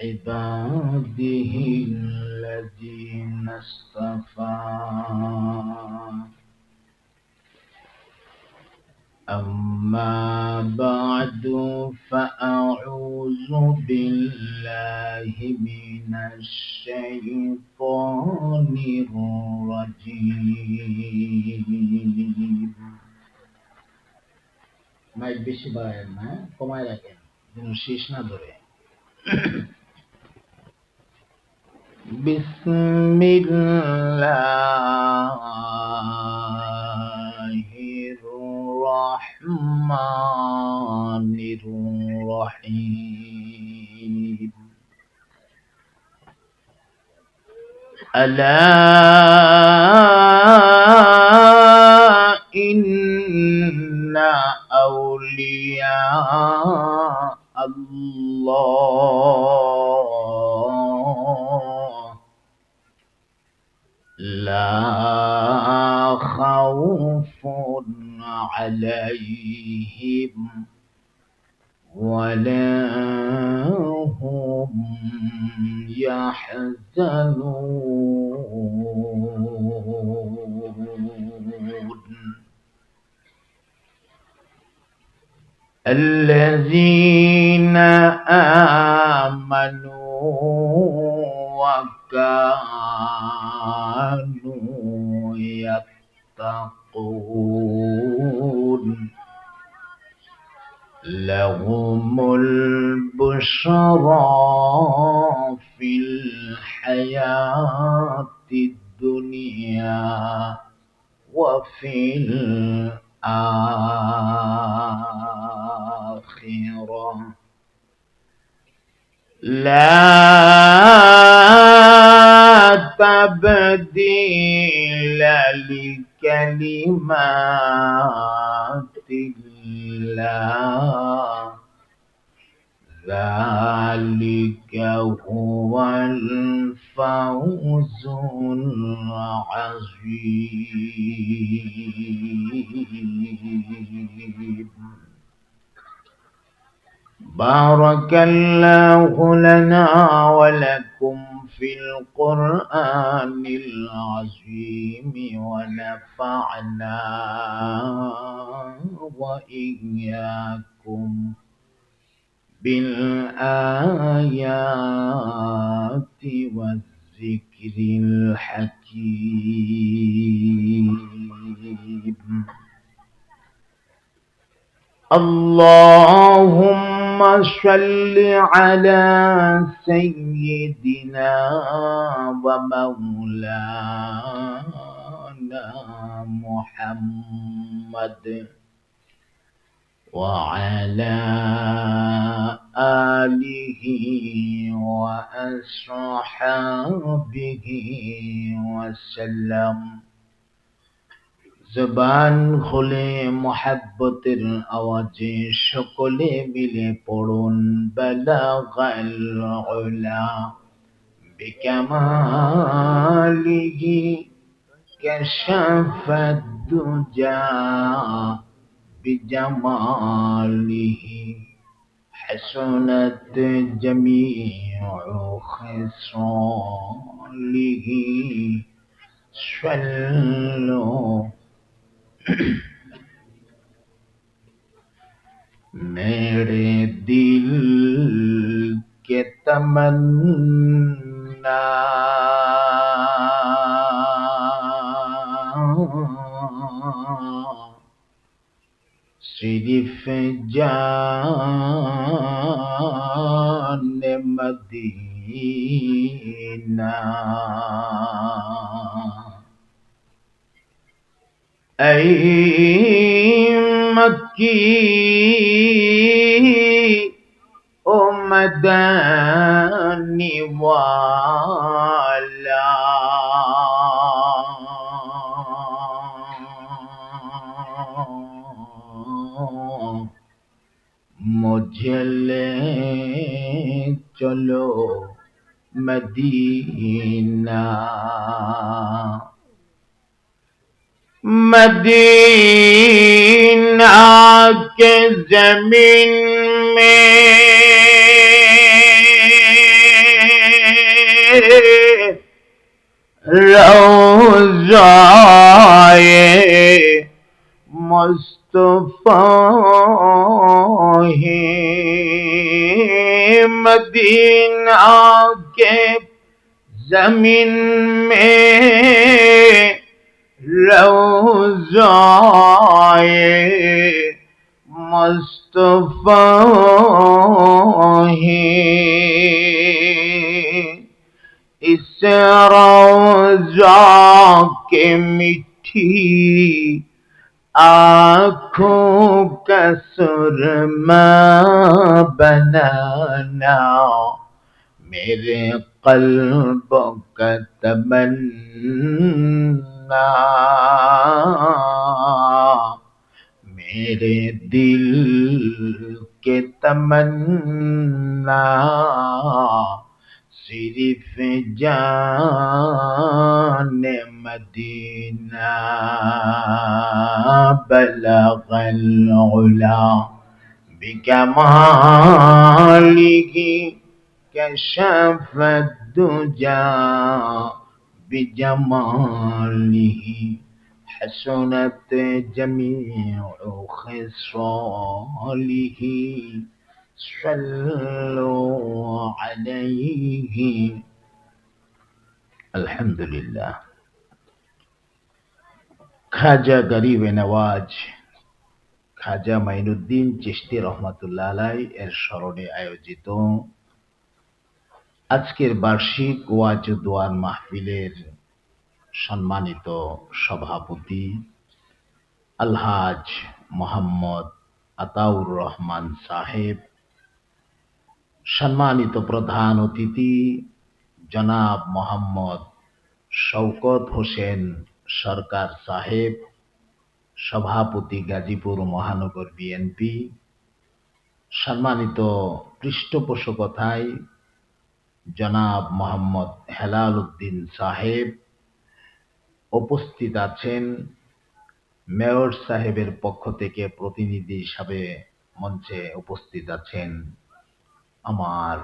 عباده الذين اصطفى أما بعد فأعوذ بالله من الشيطان الرجيم mic বেশি বাড়ায় না কমায় রাখেন যেন শেষ না ধরে بسم الله الرحمن الرحيم ألا إن أولياء الله لا خوف عليهم ولا هم يحزنون الذين آمنوا وكانوا يتقون لهم البشرى في الحياة الدنيا وفي الآخرة لا تبديل لكلمات الله ذلك هو الفوز العظيم بارك الله لنا ولكم في القرآن العظيم ونفعنا وإياكم بالآيات والذكر الحكيم اللهم صل على سيدنا ومولانا محمد وعلى آله وأصحابه وسلم জবান খুলে মোহাব্বতের আওয়াজে সকলে মিলে পড়ুন বালাগাল উলা বিকামালিহি কাশাফাদ দুজা বিজামালিহি হাসানাত জামিউ খিসালিহি সাল্লু मेरे दिल के तमन्ना सिर्फ जान मदीना ऐ मक्की ओ मदनी वाला मुझे ले चलो मदीना मदीना के जमीन में रोज़ाए मुस्तफ़ा है मदीना के जमीन में रोज़ाए मुस्तफ़ा है इस रोज़ा के मीठी आँखों का सुरमा बनाना मेरे क़ल्ब का तमन्ना मेरे दिल के तमन्ना सिर्फ जाने मदीना बलगल उला बिकमालिही कशफ दुजा बिजमालिही हसनत जमीउ खिसालिही सल्लु अलैहि अल्हम्दुलिल्लाह। खाजा गरीब नवाज খাজা মাইনুদ্দিন চিশতি রহমাতুল্লাহ আলাই এর স্মরণে আয়োজিত আজকের বার্ষিক ওয়াজ ও দোয়ার মাহফিলের সম্মানিত সভাপতি আলহাজ মোহাম্মদ আতাউর রহমান সাহেব, সম্মানিত প্রধান অতিথি জনাব মোহাম্মদ শওকত হোসেন সরকার সাহেব, সভাপতি গাজীপুর মহানগর বিএনপি, সম্মানিত পৃষ্ঠপোষকতায় জনাব মোহাম্মদ হেলাল উদ্দিন সাহেব, উপস্থিত আছেন মেয়র সাহেবের পক্ষ থেকে প্রতিনিধি হিসাবে মঞ্চে উপস্থিত আছেন আমার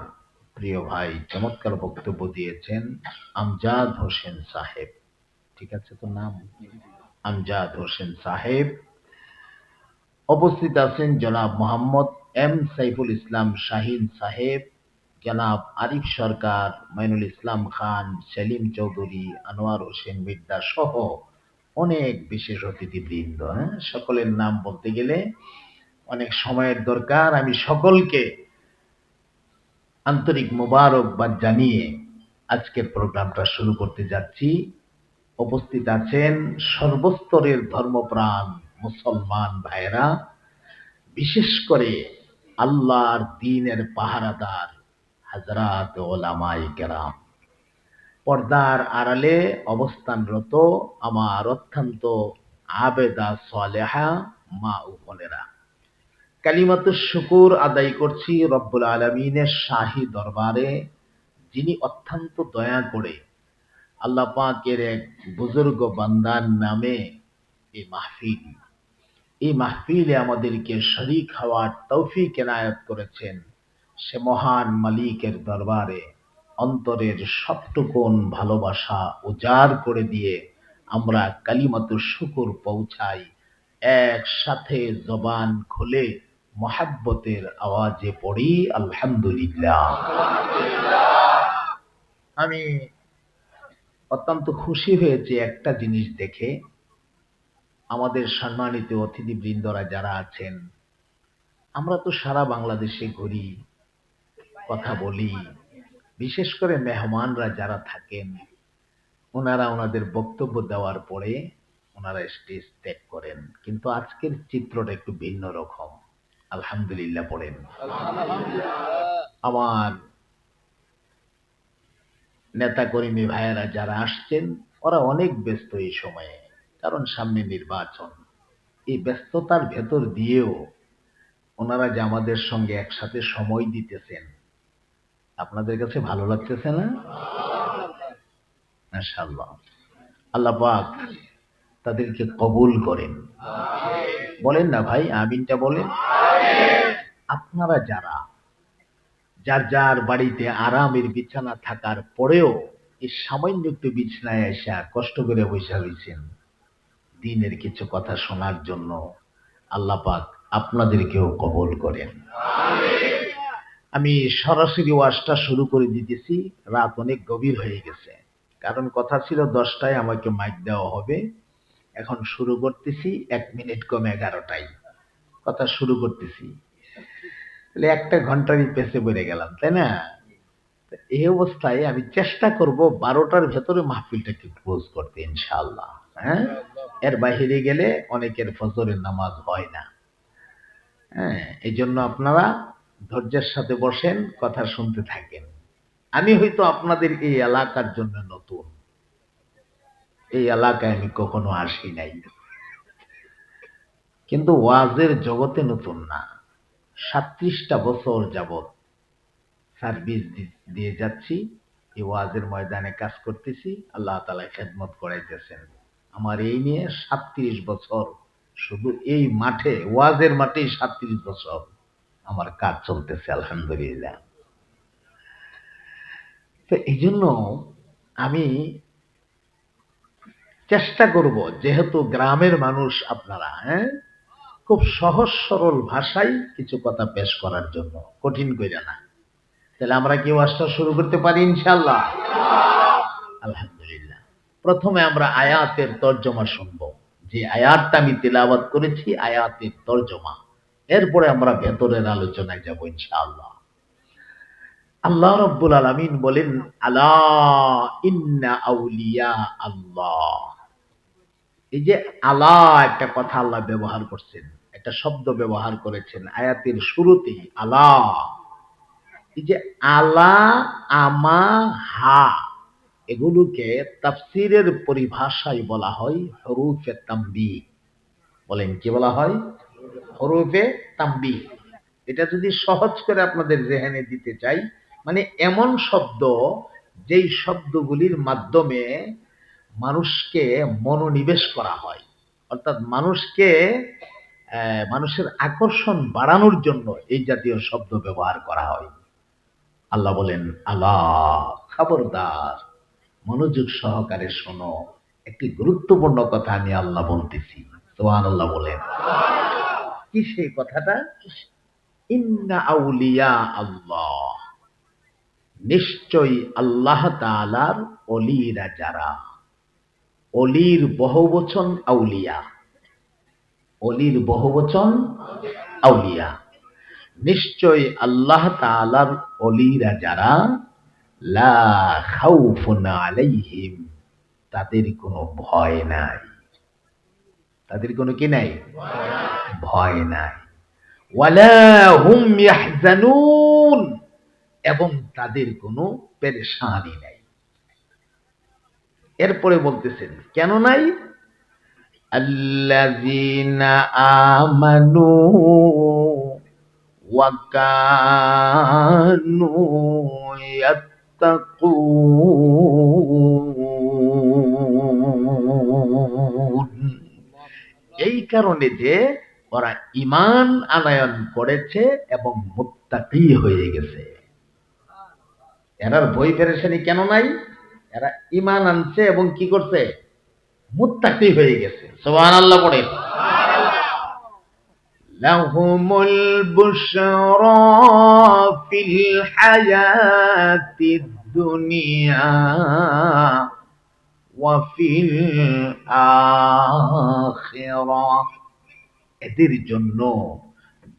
প্রিয় ভাই, চমৎকার বক্তব্য দিয়েছেন আমজাদ হোসেন সাহেব, ঠিক আছে তো নাম? আমজাদ হোসেন সাহেব। উপস্থিত আছেন জনাব মোহাম্মদ এম সাইফুল ইসলাম শাহিন সাহেব, জনাব আরিফ সরকার, মাইনুল ইসলাম খান, সেলিম চৌধুরী, আনোয়ার হোসেন মির্জা সহ অনেক বিশেষ অতিথিবৃন্দ। সকলের নাম বলতে গেলে অনেক সময়ের দরকার। আমি সকলকে আন্তরিক মোবারকবাদ জানিয়ে আজকের প্রোগ্রামটা শুরু করতে যাচ্ছি। উপস্থিত আছেন সর্বস্তরের ধর্মপ্রাণ মুসলমান ভাইরা, বিশেষ করে আল্লাহর দ্বীনের পাহারাদার হযরত উলামায়ে কেরাম, পর্দার আড়ালে অবস্থানরত আমার অত্যন্ত আবেদা সালেহা মা ও বোনেরা, কালিমাতুশ শুকুর আদায় করছি রব্বুল আলামিনের শাহী দরবারে, যিনি অত্যন্ত দয়া করে আল্লাহ পাকের এক বুজুর্গ বান্দার নামে এই মাহফিলে আমাদেরকে শরীক হওয়ার তৌফিক এনায়েত করেছেন। সে মহান মালিকের দরবারে অন্তরের সবটুকুন ভালোবাসা উজাড় করে দিয়ে আমরা কালিমাতুশ শুকুর পৌঁছাই, একসাথে জবান খুলে মহাব্বতের আওয়াজে পড়ি আলহামদুলিল্লাহ। আমি অত্যন্ত খুশি হয়েছি একটা জিনিস দেখে, আমাদের সম্মানিত অতিথিবৃন্দরা যারা আছেন, আমরা তো সারা বাংলাদেশে ঘুরি, কথা বলি, বিশেষ করে মেহমানরা যারা থাকেন ওনারা ওনাদের বক্তব্য দেওয়ার পরে ওনারা স্টেজ ত্যাগ করেন, কিন্তু আজকের চিত্রটা একটু ভিন্ন রকম। আলহামদুলিল্লাহ পড়েন। আমার নেতা কর্মী ভাইয়েরা যারা আসছেন ওরা অনেক ব্যস্ত এই সময়ে, কারণ সামনে নির্বাচন। এই ব্যস্ততার ভেতর দিয়েও ওনারা যে আমাদের সঙ্গে একসাথে সময় দিতেছেন, আপনাদের কাছে ভালো লাগতেছে না? মাশাআল্লাহ, আল্লাহ পাক তাদেরকে কবুল করেন। বলেন না ভাই, আমিনটা বলেন। আপনারা যারা যার যার বাড়িতে আরামের বিছানা থাকার পরেও এই সামান্য একটু বিছানায় এসে কষ্ট করে বসে রয়েছেন দিনের কিছু কথা শোনার জন্য। আল্লাহ পাক আপনাদেরকেও কবুল করেন। আমি সরাসরি ওয়াজটা শুরু করে দিতেছি, রাত অনেক গভীর হয়ে গেছে। কারণ কথা ছিল 10টায় আমাকে মাইক দেওয়া হবে, এখন শুরু করতেছি 1 মিনিট কম 11টায় কথা শুরু করতেছি, তাহলে 1 ঘন্টারই পেছে পড়ে গেলাম, তাই না? এই অবস্থায় আমি চেষ্টা করব 12টার ভেতরে মাহফিলটাকে ক্লোজ করতে ইনশাআল্লাহ। হ্যাঁ, এর বাইরে গেলে অনেকের ফজরের নামাজ হয় না। হ্যাঁ, এই জন্য আপনারা ধৈর্যের সাথে বসেন, কথা শুনতে থাকেন। আমি হয়তো আপনাদের এই এলাকার জন্য নতুন, এই এলাকায় আমি কখনো আসি নাই, কিন্তু ওয়াজের জগতে নতুন না। 37টা বছর যাবত সার্ভিস দিয়ে যাচ্ছি, এই ওয়াজের ময়দানে কাজ করতেছি, আল্লাহ তাআলা খেদমত করাইতেছেন। আমার এই নিয়ে 37 বছর, শুধু এই মাঠে ওয়াজের মাঠেই 37 বছর আমার কাজ চলতেছে, আলহামদুলিল্লাহ। তো এই জন্য আমি চেষ্টা করব, যেহেতু গ্রামের মানুষ আপনারা, হ্যাঁ, খুব সহজ সরল ভাষায় কিছু কথা পেশ করার জন্য, কঠিন কইরা না। তাহলে আমরা কি ওয়াজটা শুরু করতে পারি ইনশাআল্লাহ? আলহামদুলিল্লাহ। প্রথমে আমরা আয়াতের তর্জমা শুনব, যে আয়াতটা আমি তিলাওয়াত করেছি আয়াতের তর্জমা, এরপরে আমরা ভেতরের আলোচনায় যাব ইনশাআল্লাহ। আল্লাহ রাব্বুল আলামিন বলেন, আলা ইন্না আউলিয়া আল্লাহ। এই যে আলা একটা কথা আল্লাহ ব্যবহার করছেন, একটা শব্দ ব্যবহার করেছেন আয়াতের শুরুতেই, আলা। এই যে আলা, আমা, হা, এগুলোকে তাফসীরের পরিভাষায় বলা হয় হরুফে তামবিহ। বলেন কি বলা হয়? হরুফে তামবিহ। এটা যদি সহজ করে আপনাদের জেহেনে দিতে চাই, মানে এমন শব্দ যেই শব্দগুলির মাধ্যমে মানুষকে মনোনিবেশ করা হয়, অর্থাৎ মানুষকে মানুষের আকর্ষণ বাড়ানোর জন্য এই জাতীয় শব্দ ব্যবহার করা হয়। আল্লাহ বলেন, আল্লাহ, খবরদার, মনোযোগ সহকারে শোনো, একটি গুরুত্বপূর্ণ কথা আমি আল্লাহ বলতেছি। সুবহানাল্লাহ বলেন। কি সেই কথাটা? ইন্না আউলিয়া আল্লাহ, নিশ্চয়ই আল্লাহ তাআলার ওলিরা যারা, অলির বহুবচন আউলিয়া, অলির বহুবচন আউলিয়া, নিশ্চয় আল্লাহ তাআলার অলিরা যারা, লা খাউফুন আলাইহিম, তাদের কোনো ভয় নাই। তাদের কোনো কি নাই? ভয় নাই। ওয়ালা হুম ইয়াহজানুন, এবং তাদের কোনো পেরেশানি নাই। এরপরে বলতেছেন কেন নাই? আল্লাযীনা আমানু ওয়া কানু ইয়াত্তাকুন, এই কারণে যে ওরা ঈমান আনয়ন করেছে এবং মুত্তাকী হয়ে গেছে। এরার ভয় পেরেশানি কেন নাই? এরা ঈমান আনছে এবং কি করছে? মুত্তাকী হয়ে গেছে। সুবহানাল্লাহ পড়েন। লাহুমুল বুশরা ফিল হায়াতিদ দুনিয়া ওয়া ফিল আখিরাহ, এদের জন্য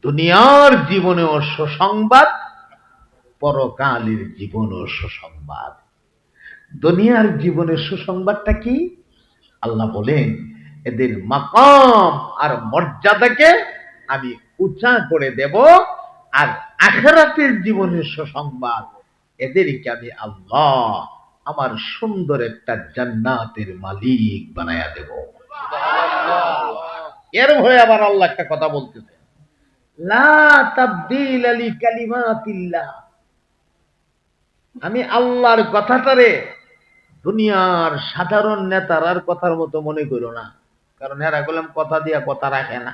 দুনিয়ার জীবনেও সুসংবাদ, পরকালের জীবনেও সুসংবাদ। দুনিয়ার জীবনের সুসংবাদটা কি? আল্লাহ বলেন, এদের মাকাম আর মর্যাদাকে আমি উঁচা করে দেব, আর আখিরাতের জীবনের সুসংবাদ, এদেরকে আমি আল্লাহ আমার সুন্দর একটা জান্নাতের মালিক বানায়া দেব। এর ভয়ে আবার আল্লাহ একটা কথা বলতেছেন, লা তাবদীলা লিকালিমাতিল্লাহ, আমি আল্লাহর কথাটারে দুনিয়ার সাধারণ নেতার কথার মতো মনে করো না, কারণ এরা বললাম কথা দিয়া কথা রাখে না।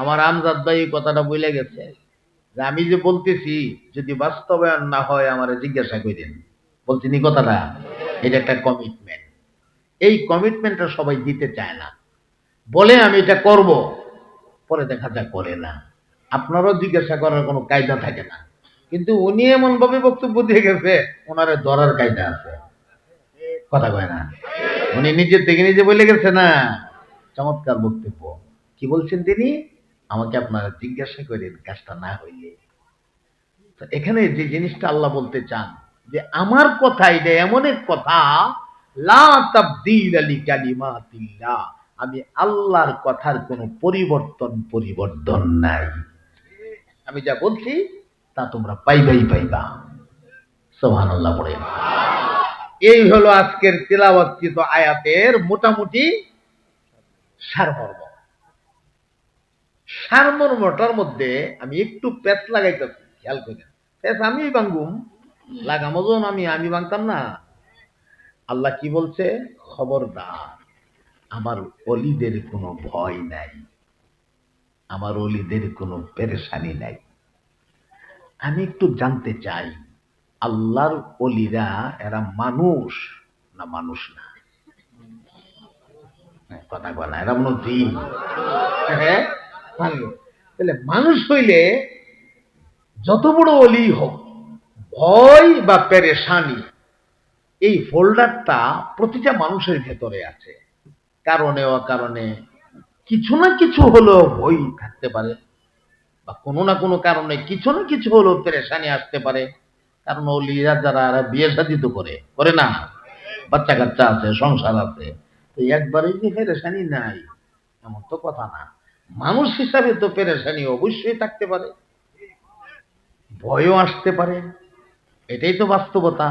আমার আমজাদ ভাই এই কথাটা বলে গেছে, যে আমি যে বলতেছি যদি বাস্তবায়ন না হয় আমারে জিজ্ঞাসা করেন। বলছেন এই কথাটা, এটা একটা কমিটমেন্ট। এই কমিটমেন্টটা সবাই দিতে চায় না, বলে আমি এটা করব, পরে দেখা যায় করে না। আপনারও জিজ্ঞাসা করার কোনো কায়দা থাকে না, কিন্তু উনি এমন ভাবে বক্তব্য দিয়ে গেছে ওনারে ধরার কায়দা আছে। কথা কয় না, উনি নিজের থেকে নিজে বলে গেছে না। চমৎকার বক্তব্য। কি বলছেন তিনি? আমাকে আপনারা জিজ্ঞাসা করেন কাজটা না হইলে। তো এখানে যে জিনিসটা আল্লাহ বলতে চান যে আমার কথা এটা এমন এক কথা, লা তাবদীলা লিকালিমাতিল্লাহ, আমি আল্লাহর কথার কোনো পরিবর্তন নাই। আমি যা বলছি তা তোমরা পাইবাই পাইবা। সুবহানাল্লাহ পড়ে। এই হলো আজকের তিলাওয়াতকৃত আয়াতের মোটামুটি সারমর্ম। সারমর্মটার মধ্যে আমি একটু প্যাচ লাগাইতেছি, খেয়াল করেন। প্যাচ আমি ভাঙ্গুম, লাগামো যখন আমি ভাঙতাম না। আল্লাহ কি বলছে? খবরদার, আমার অলিদের কোনো ভয় নাই, আমার অলিদের কোনো পেরেশানি নাই। আমি একটু জানতে চাই, আল্লাহর অলিরা এরা মানুষ না মানুষ না? কথা বলা, এরা মনে জিন। হ্যাঁ, মানুষ। তাহলে মানুষ হইলে যত বড় অলি হোক, ভয় বা পেরেশানি এই ফোল্ডারটা প্রতিটা মানুষের ভেতরে আছে। কারণে অকারণে কিছু না কিছু হলেও ভয় থাকতে পারে, বা কোনো না কোনো কারণে কিছু না কিছু হলেও পেরেশানি আসতে পারে। কারণ অলিরা যারা বিয়ে শাদী তো করে না, বাচ্চা কাচ্চা আছে, সংসার আছে, তো একবারেই যে পেরেশানি নাই এমন তো কথা না। মানুষ হিসাবে তো পেরেশানি অবশ্যই থাকতে পারে, ভয়ও আসতে পারে, এটাই তো বাস্তবতা।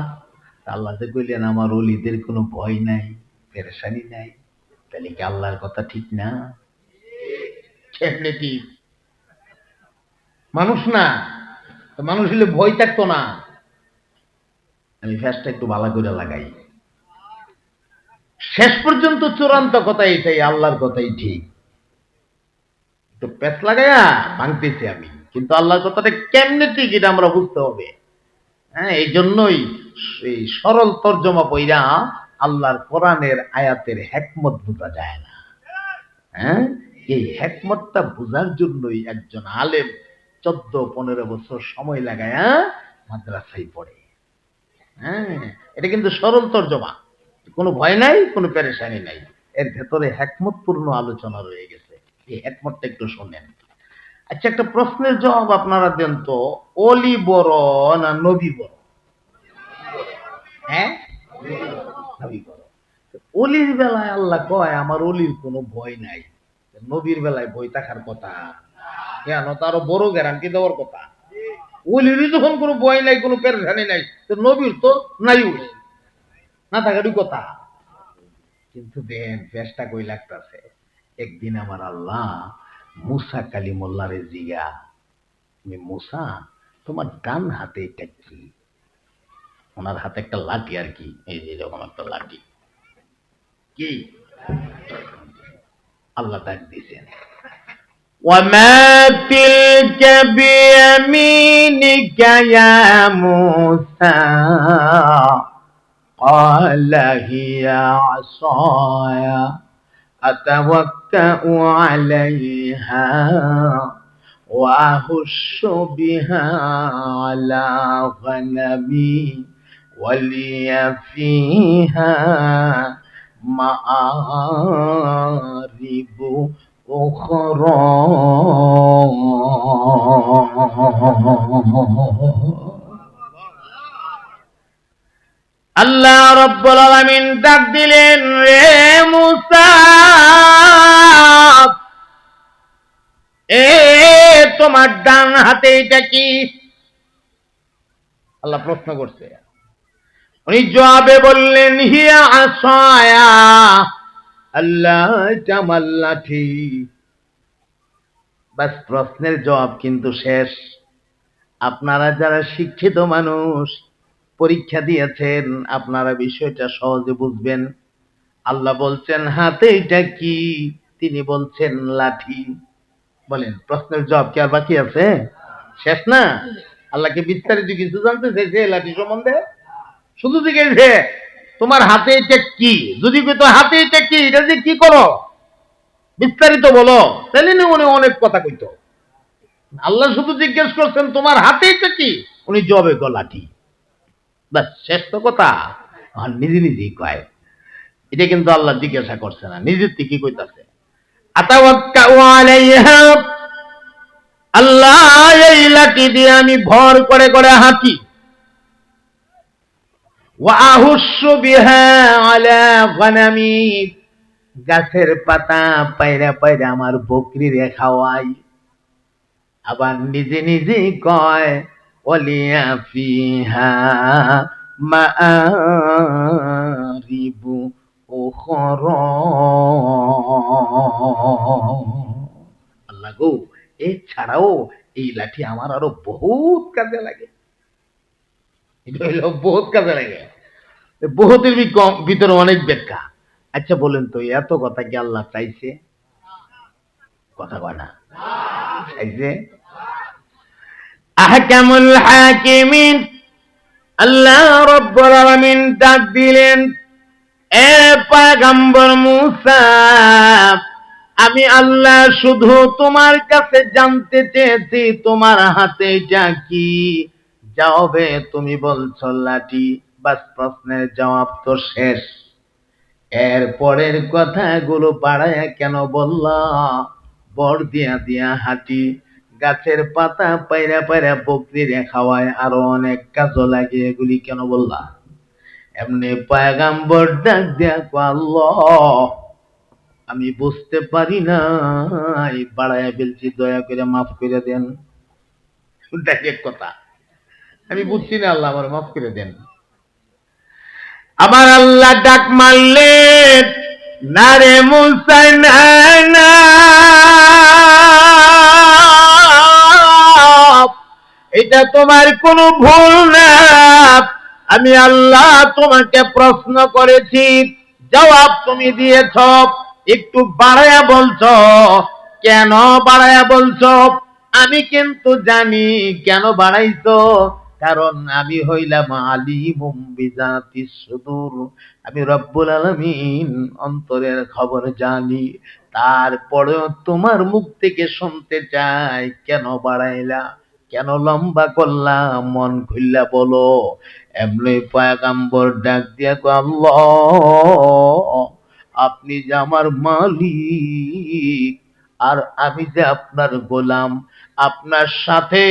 আল্লাহ যে কইলেন আমার অলিদের কোনো ভয় নাই, পেরেশানি নাই, তাহলে কি আল্লাহর কথা ঠিক না? কেমনে ঠিক? মানুষ না, তো মানুষ হলে ভয় থাকতো না। আমি ফ্যাসটা একটু ভালো করে লাগাই। শেষ পর্যন্ত চূড়ান্ত কথা এটাই, আল্লাহর কথাই ঠিক। তো প্যাচ লাগাইয়া ভাঙতেছি আমি, কিন্তু আল্লাহর কথাটা কেমনে ঠিক এটা আমরা বুঝতে হবে। হ্যাঁ, এই জন্যই এই সরল তর্জমা পইরা আল্লাহর কোরআনের আয়াতের হেকমত বোঝা যায় না। হ্যাঁ, এই হেকমতটা বোঝার জন্যই একজন আলেম 14-15 বছর সময় লাগায়া মাদ্রাসায় পড়ে। হ্যাঁ, এটা কিন্তু সরল তর্জমা, কোনো ভয় নাই, কোনো পেরেশানি নাই, এর ভেতরে হেকমতপূর্ণ আলোচনা রয়ে গেছে। এই হেকমতটা একটু শোনেন। আচ্ছা, একটা প্রশ্নের জবাব আপনারা দেন তো, অলি বড় না নবী বড়? হ্যাঁ, নবী বড়। অলির বেলায় আল্লাহ কয় আমার অলির কোনো ভয় নাই, নবীর বেলায় ভয় থাকার কথা কেন? তারও বড় গ্যারান্টি দেওয়ার কথা। অলিরই যখন কোনো ভয় নাই, কোনো পেরেশানি নাই, তো নবীর তো নাই, না থাকারই কথা। কিন্তু দেন চেষ্টা কই লাগতেছে। একদিন আমার আল্লাহ মুসা কালিমুল্লাহরে জিগা, মুসা তোমার ডান হাতে এটা কি? ওনার হাতে একটা লাঠি আর কি, এই যে এরকম একটা লাঠি। কি? আল্লাহ ডাক দিয়েছেন, وما تلك بيمينك يا موسى قال هي عصاي أتوكأ عليها وأهش بها على غنمي ولي فيها مآرب أخرى আল্লাহ রাব্বুল আলামিন ডাক দিলেন, রে মুসা, এ তোমার ডান হাতে এটা কি? আল্লাহ প্রশ্ন করছে। উনি জবাবে বললেন, হিয়া আসায়া, আল্লাহ এটা আমার লাঠি। বাস, প্রশ্নের জবাব কিন্তু শেষ। আপনারা যারা শিক্ষিত মানুষ, পরীক্ষা দিয়েছেন, আপনারা বিষয়টা সহজে বুঝবেন। আল্লাহ বলছেন হাতে এটা কি, তিনি বলছেন লাঠি। বলেন প্রশ্নের জবাব কি আর বাকি আছে? শেষ না? আল্লাহকে বিস্তারিত কিছু জানতে চাইছে এই লাঠি সম্বন্ধে? শুধু জিজ্ঞেসে তোমার হাতে এটা কি? যদি কইতো হাতে এটা কি, এটা যে কি করো বিস্তারিত বলো, তাহলে না উনি অনেক কথা কইতো। আল্লাহ শুধু জিজ্ঞেস করছেন তোমার হাতে এটা কি, উনি জবে গো লাঠি। বাস, শেষ তো কথা। আর নিজে নিজেই কয়, এটা কিন্তু আল্লাহ জিজ্ঞাসা করছে না, নিজের থেকে কইতাছে। আতাওয়াক্কাউ আলাইহা, আল্লাহ এই লাঠি দিয়ে আমি ভর করে করে হাঁটি। ওয়া আহুস্সু বিহা আলা গানামি, গাছের পাতা পায়রা পায়রা আমার বকরিরে খাওয়াই। আবার নিজে নিজে কয় ওয়ালিয়া ফিহা মাআরিবু উখরা। আল্লাহ গো, এছাড়াও এই লাঠি আমার আরো বহুত কাজে লাগে। এটা হইলো বহুত কাজে লাগে। বহুতের ভিতরে অনেক ব্যাখ্যা। আচ্ছা বলেন তো, এত কথা কি আল্লাহ চাইছে? কথা কয় না, চাইছে? আহকামুল হাকিমিন, আল্লাহ রাব্বুল আলামিন ডাক দিলেন, এ পয়গম্বর মূসা, আমি আল্লাহ শুধু তোমার কাছে জানতে চেয়েছি তোমার হাতে এটা কি। জবাবে তুমি বলছো লাঠি, বাস প্রশ্নের জবাব তো শেষ। এর পরের কথাগুলো বাড়ায়া কেন বললা? বর দিয়া দিয়া হাঁটি, গাছের পাতা পায়রা পায়রা বকরিরে খাওয়ায়, আরো অনেক কাজও লাগে, এগুলি কেন বললা? এমনি পয়গাম্বর ডাক দিয়া আল্লাহ, আমি বুঝতে পারি না, বাড়াইয়া ফেলছি, দয়া করে মাফ করে দেন। ডাইরেক্ট কথা, আমি বুঝছি না আল্লাহ, আমার মাফ করে দেন। আমার আল্লাহ ডাক মারলেন, না রে মুসা, না না, এটা তোমার কোনো ভুল না। আমি আল্লাহ তোমাকে প্রশ্ন করেছি, জবাব তুমি দিয়েছ, একটু বাড়ায়া বলছো। কেন বাড়ায়া বলছো? আমি কিন্তু জানি কেন বাড়াইছো। কারণ আমি হইলাম আলিমুম বিযাতিস সুদূর, আমি রব্বুল আলামিন অন্তরের খবর জানি। তারপরেও তোমার মুখ থেকে শুনতে চাই, কেন বাড়াইলা, কেন লম্বা করলাম, মন খুললা বলো। এমনি পয়গাম্বর ডাক দিয়া কয়, আল্লাহ আপনি যে আমার মালিক, আর আমি যে আপনার গোলাম। আপনার সাথে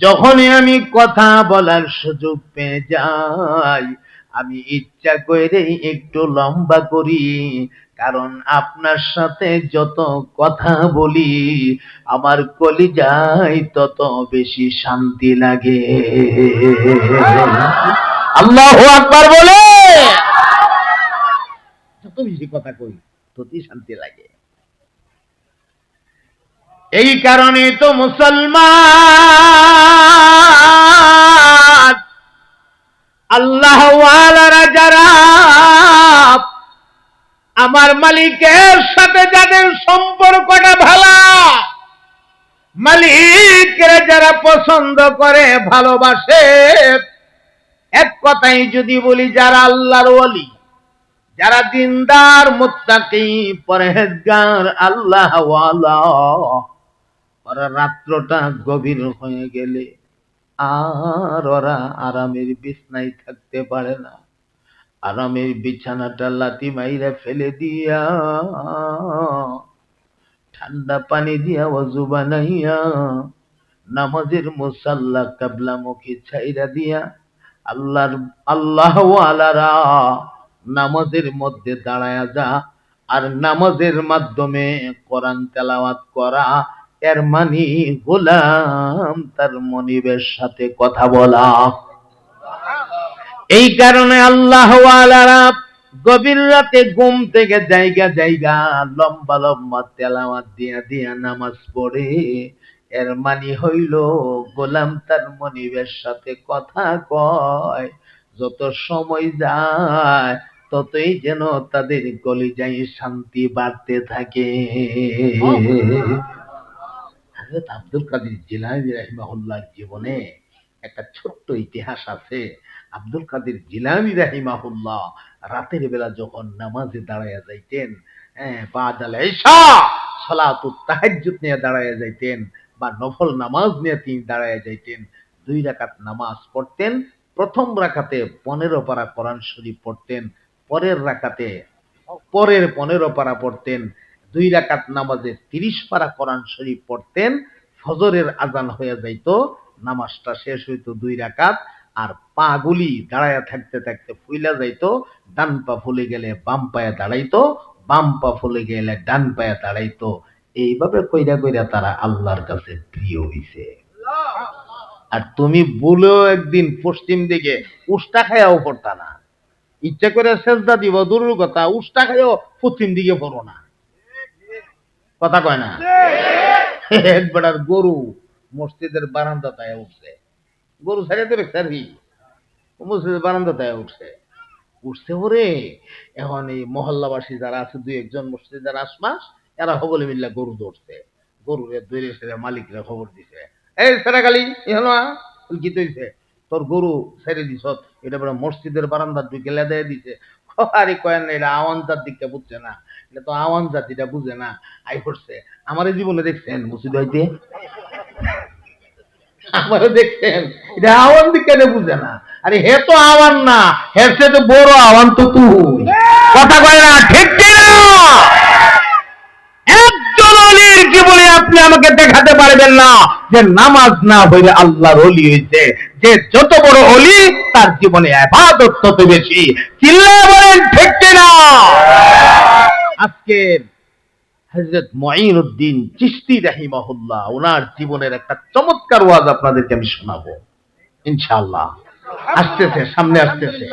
যখনই আমি কথা বলার সুযোগ পেয়ে যাই, আমি ইচ্ছা করে একটু লম্বা করি। কারণ আপনার সাথে যত কথা বলি, আমার কলিজায় তত বেশি শান্তি লাগে। আল্লাহু আকবার বলে, যত বেশি কথা কই ততই শান্তি লাগে। এই কারণে তো মুসলমান আল্লাহ ওয়ালারা যারা আমার মালিকের সাথে যাদের সম্পর্কটা ভালো, মালিকরা যারা পছন্দ করে, ভালোবাসে, এক কথাই যদি বলি, যারা আল্লাহর ওয়ালি, যারা দিনদার, মুত্তাকি, পরহেজগার, আল্লাহ ওয়ালা, ওরা রাত্রটা গভীর হয়ে গেলে আর ওরা আরামের বিছানায় থাকতে পারে না। আরামের বিছানাটা লাথি মাইরা ফেলে দিয়া, ঠান্ডা পানি দিয়া ওযু বানাইয়া, নামাজের মুসাল্লা কিবলামুখী ছাইরা দিয়া, আল্লাহ ওয়ালারা নামাজের মধ্যে দাঁড়ায়া যা, আর নামাজের মাধ্যমে কোরআন তেলাওয়াত করা, এর মানে গোলাম তার মনিবের সাথে কথা বলা। এই কারণে আল্লাহ ওয়ালারা গভীর রাতে ঘুম থেকে জায়গা জায়গা লম্বা লম্বা তেলাওয়াত দিয়া দিয়া নামাজ পড়ে। এর মানে হইল গোলাম তার মনিবের সাথে কথা কয়। যত সময় যায় ততই যেন তাদের কলিজায় শান্তি বাড়তে থাকে। হযরত আব্দুল কাদের জিলানী রাহিমাহুল্লাহর জীবনে একটা ছোট্ট ইতিহাস আছে। আব্দুল কাদের জিলানী রাহিমাহুল্লাহ রাতের বেলা যখন নামাজে দাঁড়ায়া যাইতেন, বাদাল ইশা সালাতুত তাহাজ্জুদ নিয়ে দাঁড়ায়া যাইতেন বা নফল নামাজ নিয়ে তিনি দাঁড়ায়া যাইতেন, 2 রাকাত নামাজ পড়তেন। প্রথম রাকাতে 15 পারা কোরআন শরীফ পড়তেন, পরের 15 পারা পড়তেন, 2 রাকাত নামাজে 30 পারা কোরআন শরীফ পড়তেন। ফজরের আজান হয়ে যাইত, নামাজটা শেষ হইতো 2 রাকাত, আর পা গুলি দাঁড়ায়া থাকতে থাকতে ফুইলা যাইতো। ডান পা ফুলে গেলে বাম পায়ে দাঁড়াইতো, বাম পা ফুলে গেলে ডান পায়ে দাঁড়াইতো। এইভাবে কইরা কইরা তারা আল্লাহর কাছে প্রিয় হইছে। আর তুমি বলেও একদিন পশ্চিম দিকে উষ্টা খায়াও পড়তা না, ইচ্ছা করে সেজদা দিব দূরের কথা, উষ্টা খাইও পশ্চিম দিকে পড়ো না, কথা কয় না। একবার আর গরু মসজিদের বারান্দায় উঠছে, গরু ছাড়িয়ে তো রেখি মসজিদের বারান্দায় উঠছে ওরে। এখন এই মহল্লাবাসী যারা আছে, 2-1 মসজিদের আশপাশ, এরা সকলে মিল্লা গরু ধরছে, গরুরে ধরে সেরে মালিকরা খবর দিছে, এই সেরাকালি কি তৈছে তোর গরু ছেড়ে দিছ, এটা বলে মসজিদের বারান্দার দিকে লেদায় দিছে। আরে কয়েন না, এটা আওয়ান জাত দিকটা বুঝছে না, এটা তো আওয়ান জাতিটা বুঝে না, আই করছে। আমার জীবনে দেখছেন মসজিদ হইতে, আমারও দেখছেন এটা আওয়ান দিকে বুঝে না। আরে হে তো আওয়ান না, হের চেয়ে তো বড় আওয়ান তো তুই, কথা কয় না, ঠিক কিনা? একজন ওলির জীবনে আপনি আমাকে দেখাতে পারবেন না যে নামাজ না হইলে আল্লাহর ওলি হইছে। যে যত বড় ওলি তার জীবনে ইবাদত তত বেশি। চিল্লায়ে বলেন ঠিক কিনা? আজকে হযরত মুঈনুদ্দিন চিশতি রাহিমাহুল্লাহ ওনার জীবনের একটা চমৎকার ওয়াজ আপনাদেরকে আমি শোনাবো ইনশাআল্লাহ। আসতেছে, সামনে আসতেছে।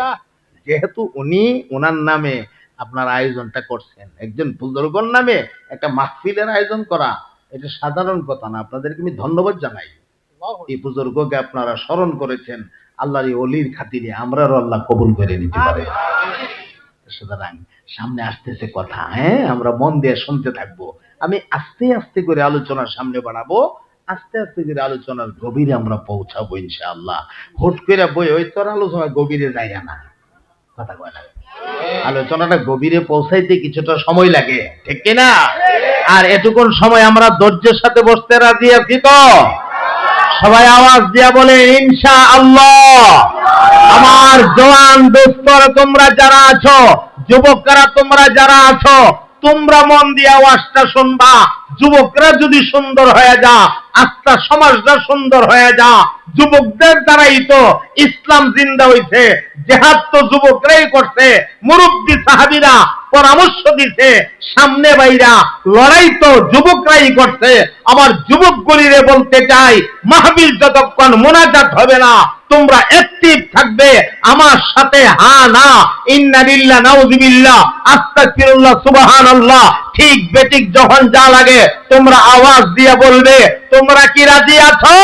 যেহেতু উনি ওনার নামে আপনার আয়োজনটা করছেন, একজন বুজুর্গর নামে একটা মাহফিলের আয়োজন করা, এটা সাধারণ কথা না। আপনাদেরকে আমি ধন্যবাদ জানাই, এই বুজুর্গকে আপনারা স্মরণ করেছেন। আল্লাহর এই ওলির খাতিরে আমরাও আল্লাহ কবুল করে নিতে পারে। সুতরাং সামনে আসতেছে কথা, আমরা মন দিয়ে শুনতে থাকবো। আমি আস্তে আস্তে করে আলোচনার সামনে বাড়াবো, আস্তে আস্তে করে আলোচনার গভীরে আমরা পৌঁছাবো ইনশাআল্লাহ। হুট করে বই ওই তোর আলোচনা গভীরে যায় না, কথা কয় না। আলোচনাটা গভীরে পৌঁছাইতে কিছুটা সময় লাগে, ঠিক কিনা? আর এটুকুন সময় আমরা ধৈর্যের সাথে বসতে রাজি আছি তো? সবাই আওয়াজ দিয়া বলে ইনশাআল্লাহ। আমার জওয়ান দোস্তরা তোমরা যারা আছো, যুবকরা তোমরা যারা আছো, তোমরা মন দিয়ে আওয়াজটা শুনবা। যুবকরা যদি সুন্দর হয়ে যা, আত্মা সমাজটা সুন্দর হয়ে যা। যুবকদের দ্বারাই তো ইসলাম জিন্দা হইছে, জিহাদ তো যুবকরাই করছে। মুরব্বী সাহাবীরা পরামর্শ দিছে, সামনে বাইরা লড়াই তো যুবকরাই করছে। আমার যুবকগুলিরে বলতে চাই, মাহফিল যতক্ষণ মুনাজাত হবে না, তোমরা অ্যাক্টিভ থাকবে আমার সাথে। হা না, ইন্না লিল্লাহ নাউযুবিল্লাহ আস্তাগফিরুল্লাহ সুবহানাল্লাহ, ঠিক বেঠিক যখন যা লাগে তোমরা আওয়াজ দিয়ে বলবে। তোমরা কি রাজি আছো?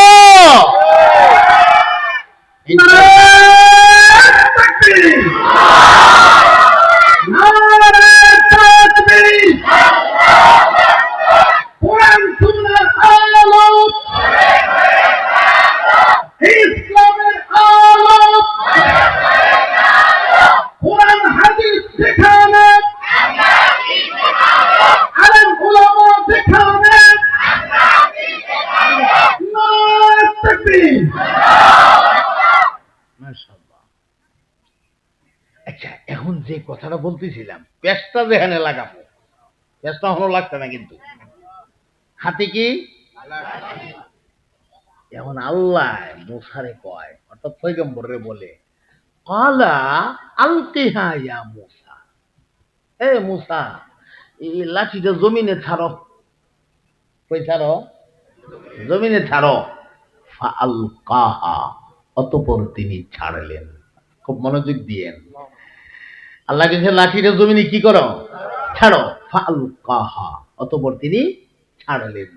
ইসলামের আলো, কোরআন হাদিস যেখানে, আলেম উলামা যেখানে, নারে তাকবীর। মাশাআল্লাহ। আচ্ছা, এখন যে কথাটা বলতেছিলাম, পেশটা যেখানে লাগাবো, পেশটা এখনো লাগছে না, কিন্তু হাতে কি এখন আল্লাহ মুসারে কয়, অর্থাৎ পয়গম্বরে বলে, কালা আলকিহা ইয়া মুসা, এ মুসা এই লাঠিটা জমিনে ছাড়ো। কই ছাড়ো? জমিনে ছাড়ো। ফাআলকাহা, অতঃপর তিনি ছাড়লেন। খুব মনোযোগ দিয়েন। আল্লাহ কাছে লাঠিটা জমিনে কি করো? ছাড়ো। ফাআলকাহা, অতঃপর তিনি ছাড়লেন।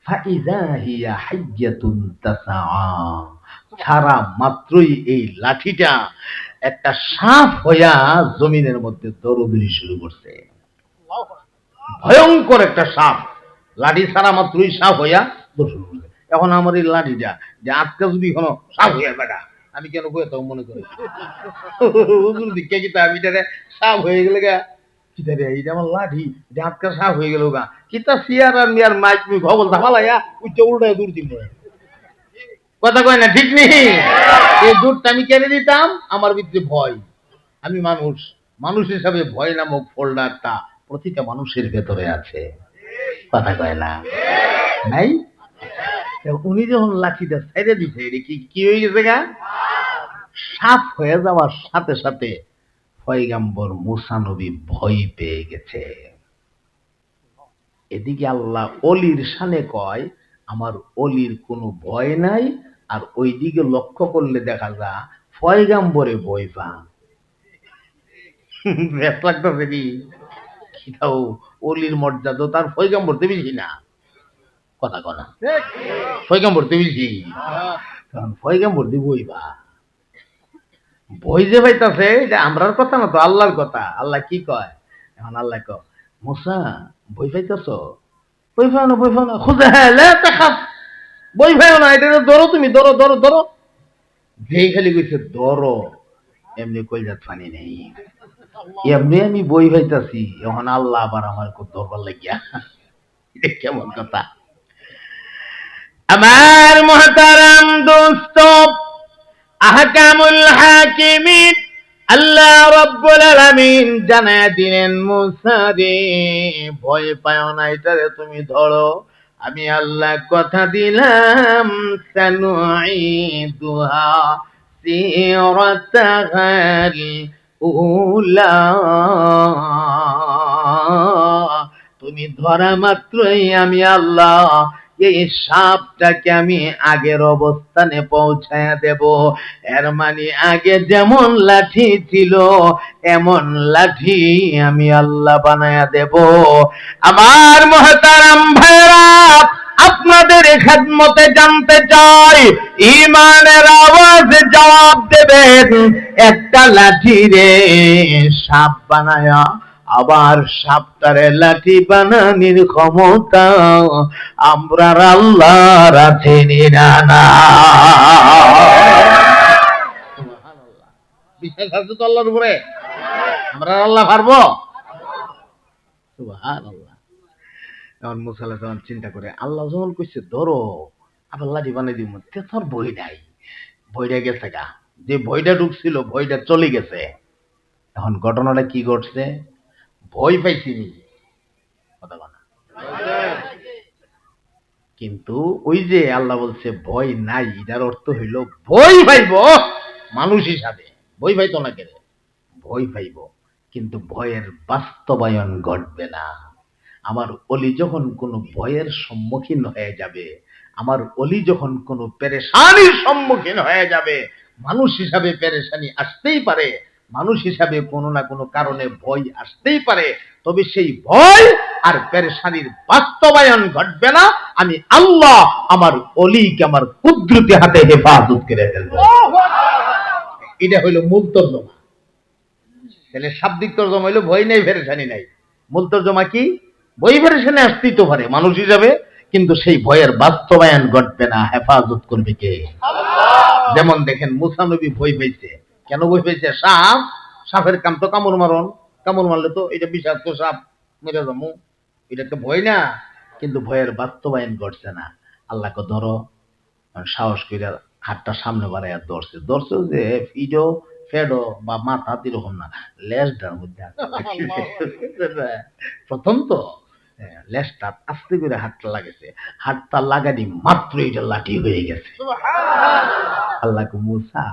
ফাইযা হিয়া হাইয়াতুন তাসআ, ছাড়া মাত্রই এই লাঠিটা একটা সাপ হইয়া জমিনের মধ্যে দৌড়াদৌড়ি শুরু করছে। ভয়ঙ্কর একটা সাপ, লাঠি ছাড়া মাত্রই সাপ হইয়া দর্শন করছে। এখন আমার এই লাঠিটা যে আজকে যদি কোনো সাপ হয়ে বেটা আমি কেন বয়ে তাও মনে করি হুজুর দিকে কি আমি এটা সাপ হয়ে গেলে গা কিতা রে এইটা আমার লাঠি যে আজকে সাপ হয়ে গেল গা কিতা সিয়ার আর মিয়ার মাইক মি খবর ধাপালাইয়া উচ্চ উল্টায় দূর দিন কথা কয় না ঠিক নেই এই দূরটা আমি কেড়ে দিতাম আমার ভিতরে ভয় আমি মানুষ মানুষ হিসাবে ভয় নামক ফোল্ডারটা প্রতিটা মানুষের ভেতরে আছে কথা কয় না নাই উনি যখন লাঠিটা ছেড়ে দিছে এটা কি কি হয়ে গেছে গা সাপ হয়ে যাওয়ার সাথে সাথে পয়গাম্বর মুসা নবী ভয় পেয়ে গেছে এদিকে আল্লাহ অলির শানে কয় আমার অলির কোনো ভয় নাই আর ওইদিকে লক্ষ্য করলে দেখা যায় পয়গাম্বরে ভয় পা ব্যাস লাগতেছে কি খিতাও অলির মর্যাদা তার পয়গাম্বর দেবেছি না কথা কনা পয়গাম্বর দেবেছি কারণ পয়গাম্বর দিবই বা বই যে পাইতাছে এটা আমরার কথা না তো আল্লাহর কথা আল্লাহ কি কয় এখন আল্লাহ কয় মুসা বই পাইতাছ বই পাও না খুঁজে হ্যাঁ লে দেখাস বই পাইও না এটা ধরো তুমি ধরো ধরো ধরো যেই খালি কইছে ধরো এমনি কইজাত পানি নেই এমনি আমি বই পাইতাছি এখন আল্লাহ আবার আমার খুব ধরবার লাগিয়া এটা কেমন কথা আমার মহতারাম দোস্ত আহকামুল হাকিমিন আল্লাহ রাব্বুল আলামিন জানায়া দিলেন মুসা রে ভয় পাও না এটারে তুমি ধরো আমি আল্লাহ কথা দিলাম সানুঈদুহা সিরাতাহাল উলা তুমি ধরা মাত্রই আমি আল্লাহ এই সাপটাকে আমি আগের অবস্থানে পৌঁছায়া দেব এর মানে আগে যেমন লাঠি ছিল এমন লাঠি আমি আল্লাহ বানায়া দেব আমার মহতারাম ভাইরা আপনাদের খেদমতে জানতে চাই ইমানের আওয়াজ জবাব দেবেন একটা লাঠি রে সাপ বানায়া আবার সাপটারে লাঠি বানানির ক্ষমতা আমরা আল্লাহর আছে না বিশ্বাস আছে তো আল্লাহর উপরে আমরা আল্লাহ পারবো সুবহানাল্লাহ এখন মুসা আলাইহিস সালাম চিন্তা করে আল্লাহ যখন কইছে ধরো আবার লাঠি বানাই দিব তে তোর ভয় নাই ভয়টা গেছে গা যে ভয়টা ঢুকছিল ভয়টা চলে গেছে এখন ঘটনাটা কি ঘটছে ভয় পাইছিনি কথা বলা কিন্তু ওই যে আল্লাহ বলছে ভয় নাই এটার অর্থ হইল ভয় পাইব মানুষ হিসাবে ভয় পাইতো না কেন ভয় পাইব কিন্তু ভয়ের বাস্তবায়ন ঘটবে না আমার অলি যখন কোনো ভয়ের সম্মুখীন হয়ে যাবে আমার অলি যখন কোনো পেরেশানির সম্মুখীন হয়ে যাবে মানুষ হিসাবে পেরেশানি আসতেই পারে মানুষ হিসাবে কোনো না কোনো কারণে ভয় আসতেই পারে তবে সেই ভয় আর পেরেশানির বাস্তবায়ন ঘটবে না আমি আল্লাহ আমার অলিকে আমার কুদরতি হাতে হেফাজত করে ফেলব এটা হইল মূল তর্জমা তাহলে শাব্দিক তর্জমা হইল ভয় নেই পেরেশানি নাই মূল তর্জমা কি ভয় পেরেশানি আসতেই তো পারে মানুষ হিসাবে কিন্তু সেই ভয়ের বাস্তবায়ন ঘটবে না হেফাজত করবে কে যেমন দেখেন মুসা নবী ভয় পেয়েছে কেন ভয় পেয়েছে সাপ সাপের কাম তো কামড় মারণ কামড় মারলে তো এটা বিষাক্ত সাপ মেরে যাবো এটা তো ভয় না কিন্তু ভয়ের বাস্তবায়ন ঘটছে না আল্লাহকে ধরো সাহস করে হাতটা সামনে বাড়াইয়া ধরছে যে ফিডো ফেডো বা মাথা এরকম না লেজটার মধ্যে প্রথম তো লেজটা আস্তে করে হাতটা লাগেছে হাতটা লাগানি মাত্র এটা লাঠি হয়ে গেছে আল্লাহকে মুসা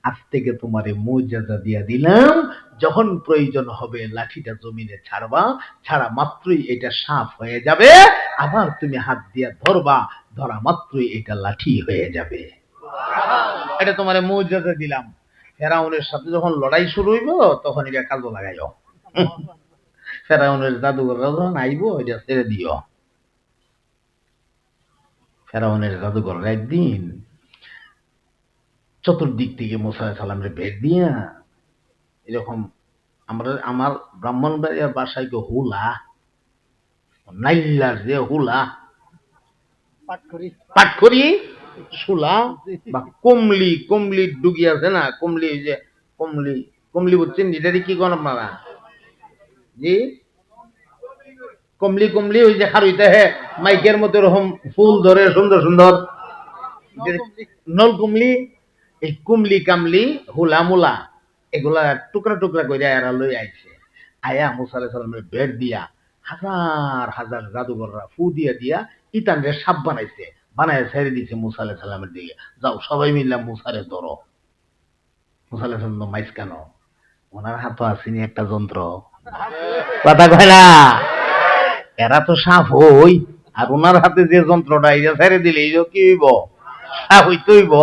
আজ থেকে তোমারে মুজাজা দিয়া দিলাম যখন প্রয়োজন হবে লাঠিটা জমিনে ছাড়বা ছাড়া মাত্রই এটা সাপ হয়ে যাবে আবার তুমি হাত দিয়া ধরবা ধরা মাত্রই এটা লাঠি হয়ে যাবে এটা তোমারে মুজাজা দিলাম ফেরাউনের সাথে যখন লড়াই শুরু হইব তখন এটা কাজে লাগাইও ফেরাউনের জাদুঘররা যখন আইব এটা ছেড়ে দিও ফেরাউনের জাদুঘর একদিন চতুর্দিক থেকে মুসা আলাইহিস সালামের ভেট দিয়া এরকম আমার ব্রাহ্মণবাড়িয়ার বাসায় হুলা নাইল্লার যে হুলা পাটখড়ি, শুলা বা কমলি, কমলি ডুগি আছে না, কমলি, ওই যে কমলি, কমলি বুঝছেন এটারই কি কোন আপনারা? জি, কমলি, কমলি ওই যে খারুইতে হে মাইকের মতো এরকম ফুল ধরে সুন্দর সুন্দর, নল কুমলি। এই কুমলি কামলি হুলা মুলা এগুলা টুকরা টুকরা করে এরা লই আইছে। আয়া মুসা আলাইহিস সালামের বের দিয়া হাজার হাজার জাদুঘররা ফু দিয়া দিয়া ইতানরে সাপ বানাইছে, বানায় ছেড়ে দিছে মুসা আলাইহিস সালামের দিকে, যাও সবাই মিললাম মুসারে ধরো। মুসা আলাইহিস সালাম মাইস কেন, ওনার হাতে আসেনি একটা যন্ত্র, কথা কয় না, এরা তো সাপ হই, আর ওনার হাতে যে যন্ত্রটা এটা ছেড়ে দিলে এই কি হইব, সাপ হইতে হইব।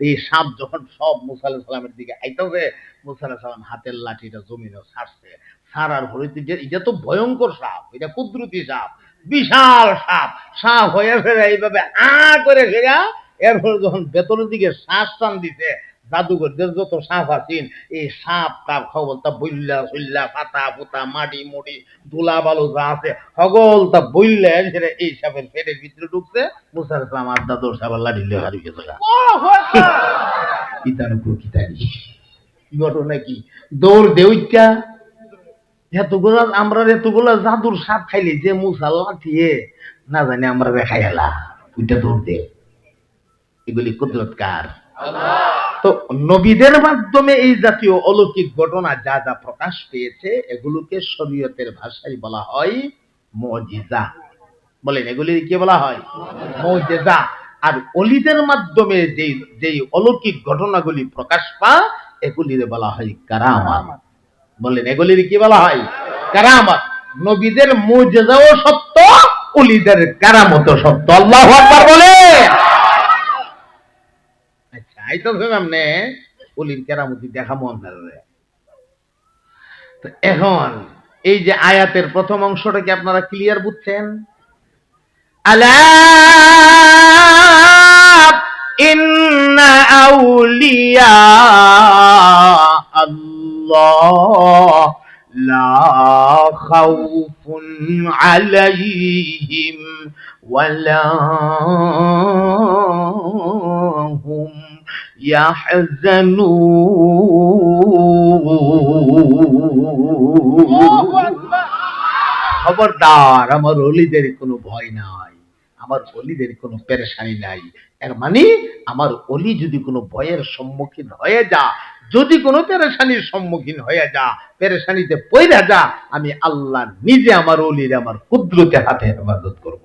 এই সাপ যখন সব মুসা আলাইহিস সালামের দিকে আইতাছে, মুসা আলাইহিস সালাম হাতের লাঠিটা জমিনে ছাড়ছে, ছাড়ার পরে এটা তো ভয়ঙ্কর সাপ, এটা কুদরতি সাপ, বিশাল সাপ, সাপ হয়ে ফেরে এইভাবে করে ফেরা, এরপরে যখন ভেতরের দিকে শ্বাস টান দিছে, জাদুঘরদের যত সাপ আছেন এই সাপ টাপ খবলতা বইল্লা সইল্লা পাতা পোতা মাটি মুটি ধুলা বালু যা আছে সকল তা বইল্লা সেটা এই সাপের পেটের ভিতরে ঢুকছে। মুসা আলাইহিস সালাম আড্ডা দৌড় সাপের লাঠি লিয়ে হারিয়ে গেছে। কিতার উপর কিতারি ঘটনা কি, দৌড় দেউইটা এতগুলা, আমরা এতগুলা জাদুর সাপ খাইলি যে মুসা লাঠিয়ে না জানি আমরা খাই হেলা ওইটা দৌড় দে, এগুলি কুদরতকার। তো নবীদের মাধ্যমে এই জাতীয় অলৌকিক ঘটনা যা যা প্রকাশ পেয়েছে এগুলোকে শরীয়তের ভাষায় বলা হয় মুজিজা। বলেন এগুলি কি বলা হয়? মুজিজা। আর অলিদের মাধ্যমে যেই যেই অলৌকিক ঘটনাগুলি প্রকাশ পায় এগুলির বলা হয় কারামাত। বলেন এগুলির কি বলা হয়? কারামাত। নবীদের মুজিজাও সত্য, অলিদের কারামতও সত্য। আল্লাহু আকবার বলেন। আচ্ছা আইতাছে সামনে অলির কেরামতি দেখাবো আপনারা। তো এখন এই যে আয়াতের প্রথম অংশটা কি আপনারা ক্লিয়ার বুঝছেন? আলা ইন্না আউলিয়া আল্লাহ লা খাউফুন আলাইহিম ওয়ালা হুম ইয়াহজানুন। খবরদার, আমার অলিদের কোনো ভয় নাই, আমার অলিদের কোনো পেরেশানি নাই। এর মানে আমার অলি যদি কোনো ভয়ের সম্মুখীন হয়ে যা, যদি কোনো পেরেশানির সম্মুখীন হয়ে যা, পেরেশানিতে পইরা যা, আমি আল্লাহ নিজে আমার অলির আমার কুদরতে হাতে হেফাজত করব।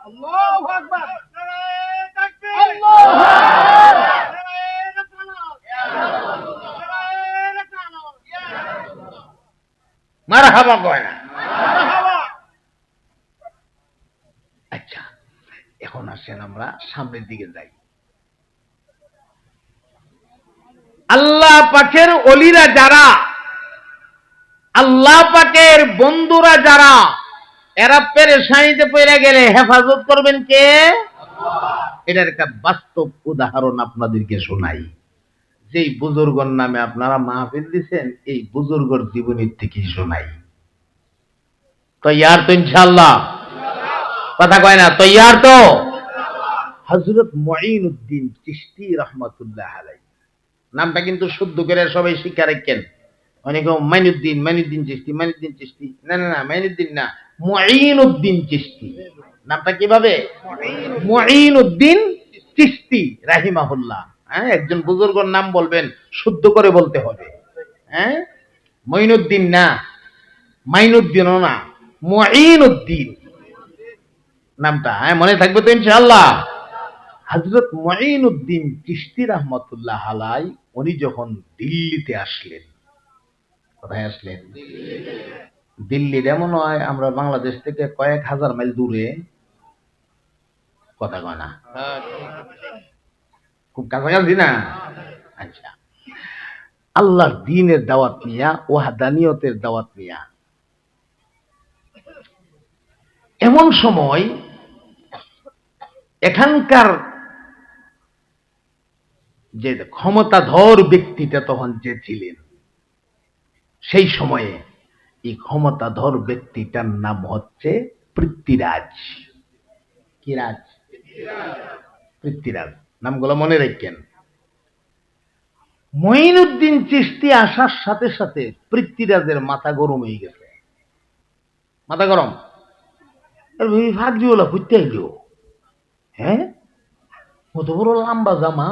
আল্লাহু আকবার, নারায়ে তাকবীর, আল্লাহু আকবার, নারায়ে রিসালাত, ইয়া রাসূলুল্লাহ, নারায়ে রিসালাত, ইয়া রাসূলুল্লাহ, মারহাবা কয় না, মারহাবা। আচ্ছা এখন আসেন আমরা সামনের দিকে যাই। আল্লাহ পাকের অলিরা যারা, আল্লাহ পাকের বন্ধুরা যারা, এরা পেরেশানিতে পড়ে গেলে হেফাজত করবেন কে? এটার একটা বাস্তব উদাহরণ আপনাদেরকে শোনাই। যেই বুজুর্গর নামে আপনারা মাহফিল দিচ্ছেন এই বুজুর্গর জীবনের থেকেই শোনাই। তৈয়ার তো ইনশাআল্লাহ? কথা কয় না তৈয়ার তো? হযরত মুঈনুদ্দিন চিশতি রাহমাতুল্লাহ আলাইহি, নামটা কিন্তু শুদ্ধ করে সবাই শিক্ষা রাখেন। অনেকে মাইনুদ্দিন, মাইনুদ্দিন চিশতি, মাইনুদ্দিন চিশতি, না না না মাইনুদ্দিন না, মুঈনুদ্দিন চিশতি। নামটা কিভাবে? মুঈনুদ্দিন চিশতি রাহিমাহুল্লাহ। হ্যাঁ, একজন বুজুর্গর নাম বলবেন শুদ্ধ করে বলতে হবে। হ্যাঁ, মঈনুদ্দিন না, মাইনুদ্দিনও না, মুঈনুদ্দিন নামটা। হ্যাঁ, মনে থাকবে তো ইনশাআল্লাহ? হযরত মুঈনুদ্দিন চিশতি রাহমাতুল্লাহ আলাইহি উনি যখন দিল্লিতে আসলেন, কোথায় আসলেন? দিল্লির এমন হয় আমরা বাংলাদেশ থেকে কয়েক হাজার মাইল দূরে, কথা কয় না, খুব কাছাকাছি না। আচ্ছা, আল্লাহর দ্বীনের দাওয়াত নিয়া, ওয়াহদানিয়তের দাওয়াত নিয়া এমন সময় এখানকার যে ক্ষমতাধর ব্যক্তিটা তখন যে ছিলেন, সেই সময়ে এই ক্ষমতাধর ব্যক্তিটার নাম হচ্ছে পৃথ্বীরাজ। কি রাজ? পৃথ্বীরাজ। নামগুলো মনে রাখেন। মঈনুদ্দিন চিশতি আসার সাথে সাথে পৃথ্বীরাজের মাথা গরম হয়ে গেছে। মাথা গরম। ফাঁকরিওয়ালা ঘুরতে আইল। হ্যাঁ, কত বড় লম্বা জামা,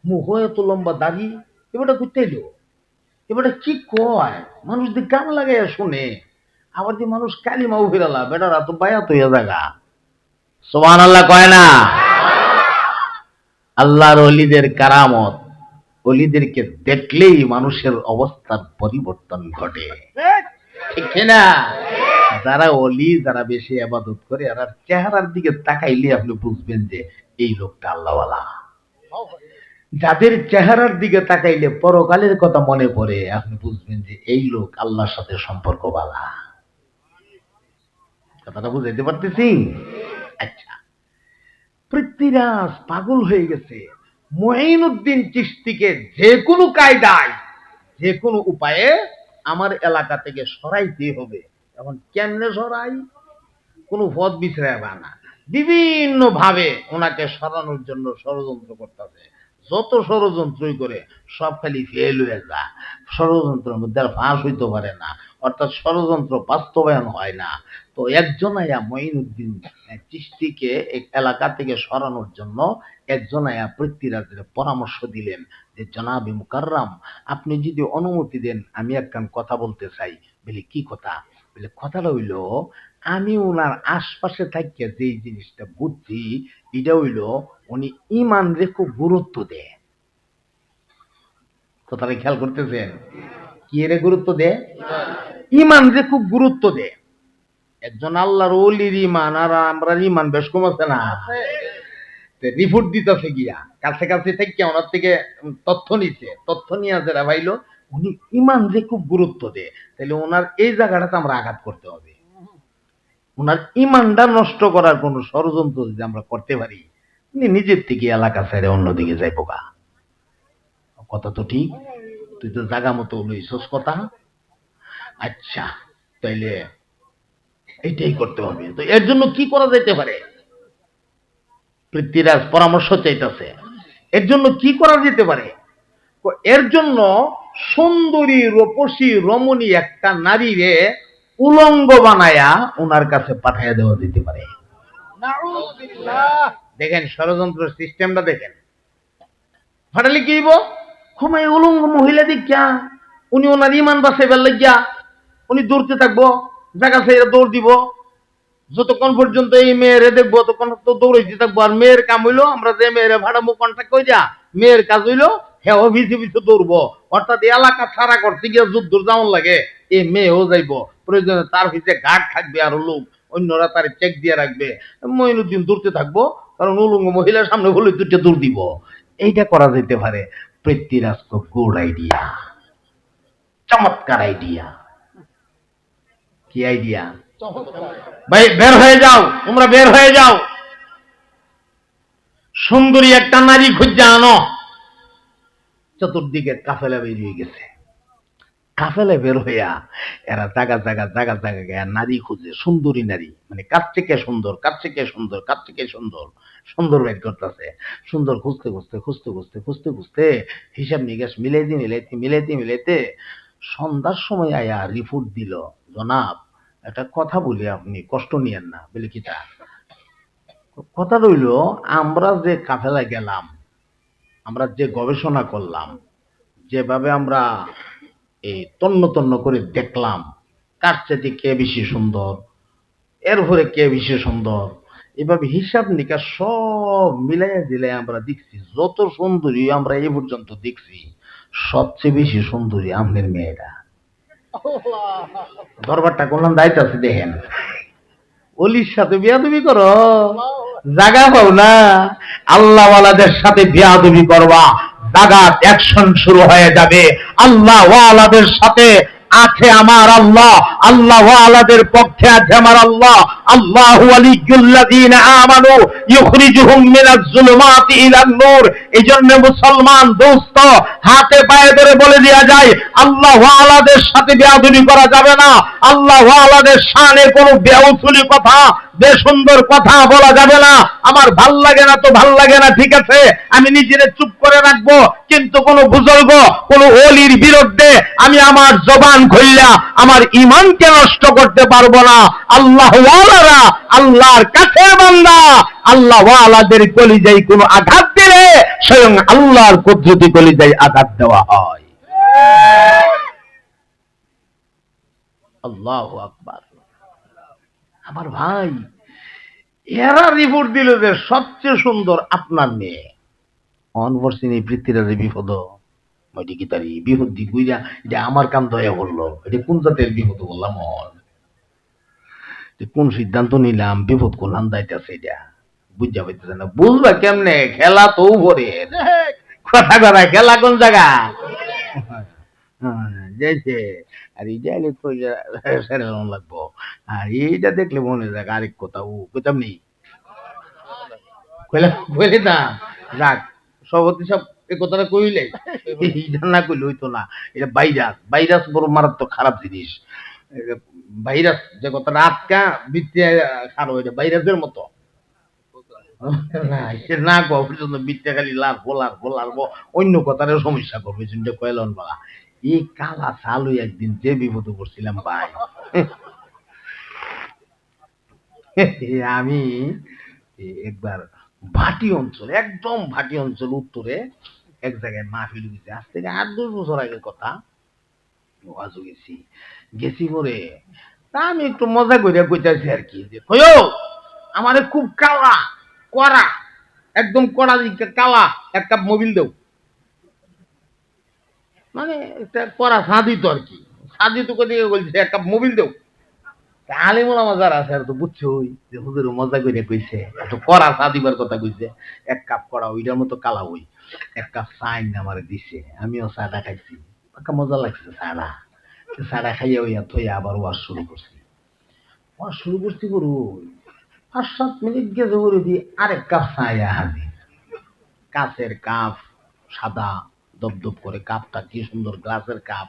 মুখ এত লম্বা দাড়ি, এবারটা ঘুরতে আইল। এবারটা কি কয়? মানুষ দিয়ে গান লাগাইয়া শুনে, আবার যে মানুষ কালিমাও ফিরালা, বেটারা তো বায়াত হইয়া জায়গা। সুবহানাল্লাহ কয় না? আল্লাহর ওলিদের কারামত, ওলিদেরকে দেখলেই মানুষের অবস্থার পরিবর্তন ঘটে, ঠিক না? যারা ওলি, যারা বেশি ইবাদত করে, আর চেহারার দিকে তাকাইলে আপনি বুঝবেন যে এই লোকটা আল্লাহওয়ালা। যাদের চেহারার দিকে তাকাইলে পরকালের কথা মনে পড়ে, আপনি বুঝবেন যে এই লোক আল্লাহর সাথে সম্পর্কওয়ালা। কথাটা বুঝাইতে পারতেছি? আচ্ছা, পৃথ্বীরাজ পাগল হয়ে গেছে। মঈনুদ্দিন চিশতিকে যে কোনো কায়দায়, যে কোনো উপায়ে আমার এলাকা থেকে সরাইতে হবে। এখন কেমনে সরাই? কোনো পথ বিছড়াইবা না, বিভিন্ন ভাবে ওনাকে সরানোর জন্য ষড়যন্ত্র করতেছে। যত ষড়যন্ত্রই করে সব খালি ফেল হয়ে যায়, ষড়যন্ত্রের মধ্যে আর ফাঁস হইতে পারে না, অর্থাৎ ষড়যন্ত্র বাস্তবায়ন হয় না। তো একজন আয়া মঈনুদ্দিন চিশতিকে এক এলাকা থেকে সরানোর জন্য একজন আয়া পৃথ্বীরাজের পরামর্শ দিলেন যে, জনাবে মুকাররম, আপনি যদি অনুমতি দেন আমি একখান কথা বলতে চাই। বলে কি কথা? বলে কথাটা হইল, আমি ওনার আশপাশে থাকিয়া যে জিনিসটা বুঝছি, এটা হইল উনি ইমান রে খুব গুরুত্ব দেয়। কথাটা খেয়াল করতেছেন? কি রে গুরুত্ব দেয়? ইমান রে খুব গুরুত্ব দেয়। একজন আল্লাহর ওলির ইমান আর আমরা ইমান বেশ কম আছে না? রিপোর্ট দিতেছে গিয়া, কাছে কাছে থেকে ওনার থেকে তথ্য নিছে, তথ্য নিয়ে যারা ভাইল উনি ইমান রে খুব গুরুত্ব দেয়, তাহলে ওনার এই জায়গাটাতে আমরা আঘাত করতে হবে। ওনার ইমানটা নষ্ট করার কোন ষড়যন্ত্র যদি আমরা করতে পারি, উনি নিজের থেকে এলাকা ছেড়ে অন্যদিকে যাইব গা। কথা তো ঠিক, তুই তো জায়গা মতো লইছস কথা। আচ্ছা, তাইলে এইটাই করতে হবে। তো এর জন্য কি করা যেতে পারে? পৃথ্বীরাজ পরামর্শ চাইতেছে, এর জন্য কি করা যেতে পারে? এর জন্য সুন্দরী রূপসী রমণী একটা নারীরে উলঙ্গ বানায়া ওনার কাছে পাঠাইয়া দেওয়া যেতে পারে। দেখেন ষড়যন্ত্র সিস্টেমটা দেখেন। ফাটালি কি হইব? খুমাই উলঙ্গ মহিলা দেখিয়া উনি ওনার ইমান বাঁচাইবার লাগিয়া উনি দৌড়তে থাকবো, জায়গা ছেড়ে দৌড় দিব। যতক্ষণ পর্যন্ত এই মেয়েরে দেখবো ততক্ষণ তো দৌড়াইতে থাকবো। আর মেয়ের কাম হইলো, আমরা যে মেয়েরে ভাড়ামো কন্ট্যাক্ট করে যা, মেয়ের কাজ হইলো হ্যাঁ ভিছে ভিছে দৌড়বো। অর্থাৎ এলাকা ছাড়া করতে গিয়ে যুদ্ধ যেমন লাগে, এই মেয়েও যাইব, প্রয়োজনে তার ভিতরে গার্ড থাকবে আর লোক, অন্যরা তার চেক দিয়ে রাখবে। মঈনুদ্দিন দৌড়তে থাকবো, কারণ উলঙ্গ মহিলার সামনে হলে দুটো দৌড় দিব। এইটা করা যেতে পারে। পৃথ্বীরাজ তো গুড আইডিয়া, চমৎকার আইডিয়া। কি আইডিয়া? ভাই বের হয়ে যাও, তোমরা বের হয়ে যাও, সুন্দরী একটা নারী খুঁজে আনো। চতুর্দিকে কাফেলা বেরিয়ে গেছে। কাফেলা বের হইয়া এরা জায়গা জায়গা জায়গা জায়গা গিয়ে নারী খুঁজে, সুন্দরী নারী, মানে কাছ থেকে সুন্দর, কাছ থেকে সুন্দর, কাছ থেকে সুন্দর, সুন্দর বের করতেছে। সুন্দর খুঁজতে খুঁজতে খুঁজতে খুঁজতে খুঁজতে খুঁজতে হিসাব নিকাশ মিলাইতে মিলাইতে মিলাইতে মিলাইতে সন্ধ্যার সময় আয়া রিপোর্ট দিল, জনাব একটা কথা বলি, আপনি কষ্ট নিয়েন না। বলে কি তা? কথা রইল, আমরা যে কাফেলায় গেলাম, আমরা যে গবেষণা করলাম, যেভাবে আমরা এই তন্ন তন্ন করে দেখলাম কার চাইতে কে বেশি সুন্দর, এরপরে কে বেশি সুন্দর, এভাবে হিসাব নিকাশ সব মিলাইয়া দিলে আমরা দেখছি যত সুন্দরী আমরা এই পর্যন্ত দেখছি, সবচেয়ে বেশি সুন্দরী আমাদের মেয়েরা। দরবারটা করলাম দায়িত্ব আছে, দেখেন অলির সাথে বিয়াদবি করো, জাগা পাও না। আল্লাহওয়ালাদের সাথে বিয়াদবি করবা, জাগাত অ্যাকশন শুরু হয়ে যাবে। আল্লাহওয়ালাদের সাথে আছে আমার আল্লাহ, আল্লাহওয়ালাদের পক্ষে আছে আমার আল্লাহ। আল্লাহু ওয়ালিয়্যুল্লাযীনা আমানু ইউখরিজুহুম মিনাজ যুলুমাতি ইলান নূর। এইজন্য মুসলমান দোস্ত হাতে পায়ে ধরে বলে দেয়া যায়, আল্লাহওয়ালাদের সাথে বেয়াদবি করা যাবে না। আল্লাহওয়ালাদের শানে কোনো বেউসুলি কথা যে সুন্দর কথা বলা যাবে না, আমার ভাল লাগে না তো ভাল লাগে না, ঠিক আছে, আমি নিজেরে চুপ করে রাখবো, কিন্তু কোন বুজুর্গ, কোন ওলির বিরুদ্ধে আমি আমার জবান খুললা আমার ঈমানকে নষ্ট করতে পারবো না। আল্লাহ ওয়ালারা, আল্লাহর কাছে বান্দা, আল্লাহ ওয়ালাদের কলিজায় কোনো আঘাত দিলে স্বয়ং আল্লাহর কুদরতি কলিজায় আঘাত দেওয়া হয়। আল্লাহু আকবার। আমার ভাই, এরা রিপোর্ট দিল যে সবচেয়ে সুন্দর আপনার মেয়ে। অনবর্ষিনী পৃথিবীর বিপদ, ওইটি কি তারি বিপদ দি বুঝা, এটা আমার কান দয়া বললো, এটা কোন জাতের বিপদ বললাম, কোন সিদ্ধান্ত নিলাম, বিপদ করলাম দাইতেছে, এটা বুঝা পাইতেছে না। বুঝবা কেমনে, খেলা তো ভরে কথা কথা, খেলা কোন জায়গা যাইছে, আর এই যাইলে তো সেরে লাগবো, আর এইটা দেখলে মনে যাক আরেক কথা ও কোথাও নেই কইলে না, যাক সভাপতি সব এই কথাটা কইলে, এইটা না কইলে হইতো না। এটা ভাইরাস, ভাইরাস বড় মারাত্মক খারাপ জিনিস। ভাইরাস যে কথাটা আটকা বৃত্তি খারাপ, এটা ভাইরাসের মতো না, সে না কো পর্যন্ত বৃত্তি খালি লাভ লাভ অন্য কথারও সমস্যা করবে, চিন্তা কয়লন বলা। এই কালা চালু একদিন যে বিপদ করছিলাম ভাই, আমি একবার ভাটি অঞ্চল, একদম ভাটি অঞ্চল উত্তরে এক জায়গায় মাহফিল হয়েছে, আজ থেকে 8-10 বছর আগের কথা। ওয়াজও গেছি, গেছি পরে তা আমি একটু মজা করিয়া কইতাছি আর কি, যে কইও আমারে খুব কালা কড়া, একদম কড়া দিকে কালা এক কাপ মোবিল দেও, মানে একটা কড়া সাদি তো আর কি, সাদি তো কোথায় বলছে এক কাপ মোবিল দেও। আলিমুল আমার যারা আছে আর তো বুঝছোই যে হুজুর মজা করে কইছে, একটু কড়া চা দিবার কথা কইছে, এক কাপ কড়া ওইটার মতো কালা ওই এক কাপ চাইন আমার দিছে, আমিও চাটা খাইছি, মজা লাগছে চাটা। চাটা খাইয়া হইয়া থইয়া আবার ওয়াজ শুরু করছি গরু 5-7 মিনিট গেছে গরু দিয়ে আরেক কাপ চাইয়া হাজির, কাচের কাপ, সাদা দপদপ করে কাপটা, কি সুন্দর গ্লাসের কাপ,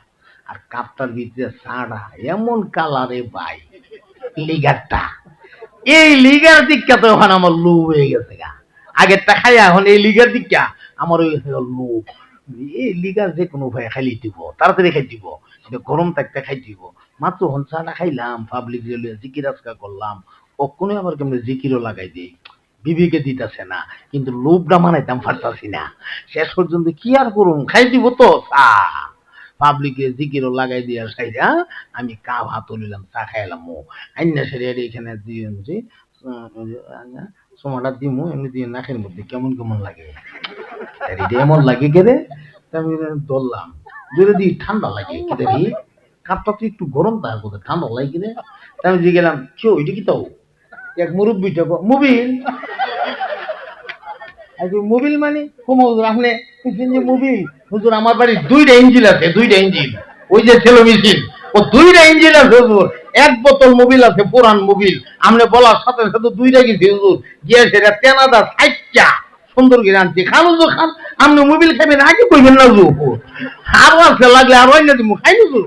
আর কাপটার ভিতরে চাটা এমন কালারে ভাই, লিগারটা, এই লিগার দিকটা তো এখন আমার লোভ হয়ে গেছে গা। আগেরটা খাইয়া এখন এই লিগার দিকটা আমার হয়ে গেছে লোভ। এই লিগার যে কোনো ভাই খাইলে দিব, তাড়াতাড়ি খাই দিব, গরম থাকতে খাই দিব। মাত্র হনসাটা খাইলাম, পাবলিক রেলওয়ে জিকির আজকা করলাম, কখনো আবার কেমন জিকিরও লাগাই দিই, বিবিকে দিতেছে না, কিন্তু লোভটা মানাইতাম পারতাছি না। শেষ পর্যন্ত কি আর করুন, খাই দিব তো চা, পাবলিকে জিকিরও লাগাই দিয়া সাইরা আমি কাপ হাত নিলাম, চা খাইলাম। আইনা সেরে এখানে দিয়েছি সোমাটা দিমু, এমনি দিয়ে নাকের মধ্যে কেমন কেমন লাগে, এটা এমন লাগে কেরে, আমি ধরলাম জোরে দিই, ঠান্ডা লাগে কেটে দিই, কাপটা তো একটু গরম তার কথা, ঠান্ডা লাগে কিনে, আমি দিয়ে গেলাম কেউ এটা কি তাও এক মুরব্বীটা মোবিল, মোবিল মানে আপনি যে মোবিল, হুজুর আমার বাড়ির 2টা ইঞ্জিন আছে, 2টা ইঞ্জিন, ওই যে ছেলে মেশিন, ও 2টা ইঞ্জিন আছে হুজুর, এক বোতল মোবিল আছে, পুরান মোবিল, আপনি বলার সাথে সাথে 2টা গেছি হুজুর, গিয়ে সেটা তেনাদা 60টা সুন্দর করে আনছি, খান হুজুর খান, আপনি মোবিল খাবেন আগে কইবেন না হুজুর, আরো আছে লাগলে আরো না দিব, খাই হুজুর,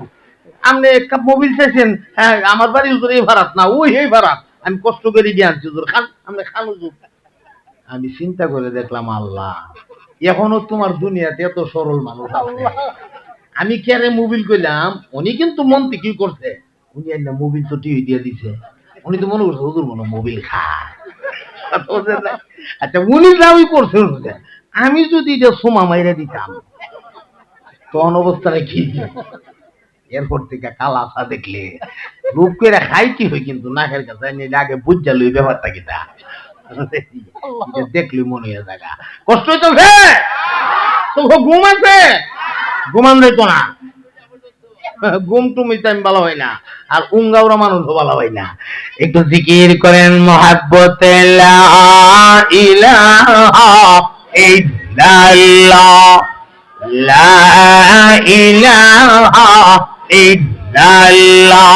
আপনি এক কাপ মোবিল চাইছেন, হ্যাঁ আমার বাড়ি হুজুর এই ভাড়াত না, ওই এই ভাড়াত, আমি কষ্ট করে দিয়ে আনছি হুজুর, খান আপনি খান হুজুর। আমি চিন্তা করে দেখলাম, আল্লাহ এখনো তোমার দুনিয়াতে এত সরল মানুষ আছে। আমি কেন মোবিল কইলাম, উনি কিন্তু মন্ত্রী কি করছে, উনি একটা মোবিল তো টিভি দিয়ে দিছে, উনি তো মনে করছে হুজুর মনে মোবিল খায়। আচ্ছা উনি দাবি করছে, আমি যদি এটা সোমা মাইরা দিতাম তখন অবস্থাটা কি, এরপর থেকে কালাসা দেখলে রূপ করে খাইতে হয়, কিন্তু নাকের কাছে আগে বুঝা লই ব্যাপারটা কিটা, দেখলি মনে হয়ে জায়গা কষ্ট হইতেছে, তো ঘুম আছে, ঘুমান যাইতো না, ঘুম টুমি টাইম ভালো হয় না, আর উঙ্গাউরা মানুষও ভালো হয় না। একটু জিকির করেন মহাব্বতে লা ইলাহা ইল্লাল্লাহ, লা ইলাহা ইল্লাল্লাহ।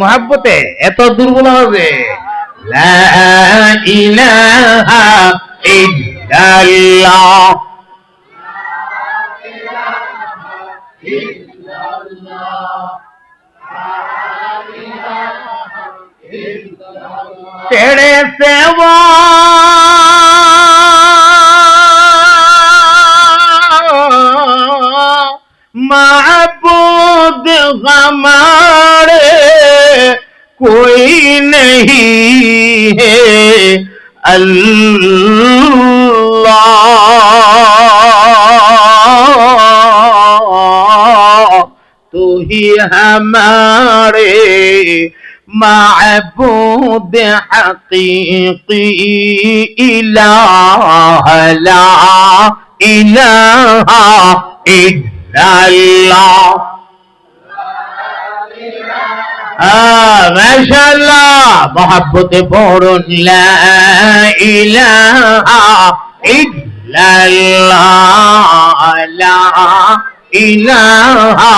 মহাব্বতে এত দুর্বল হবে, লা ইলাহা ইল্লাল্লাহ। तेरे सेवा माबूद हमारे कोई नहीं है अल्लाह, तू ही हमारे माबूद हकीकी इलाह ला इलाहा इल्लल्लाह। माशाআল্লাহ, মহব্বতে পড়ুন লা ইলাহা ইল্লাল্লাহ, লা ইলাহা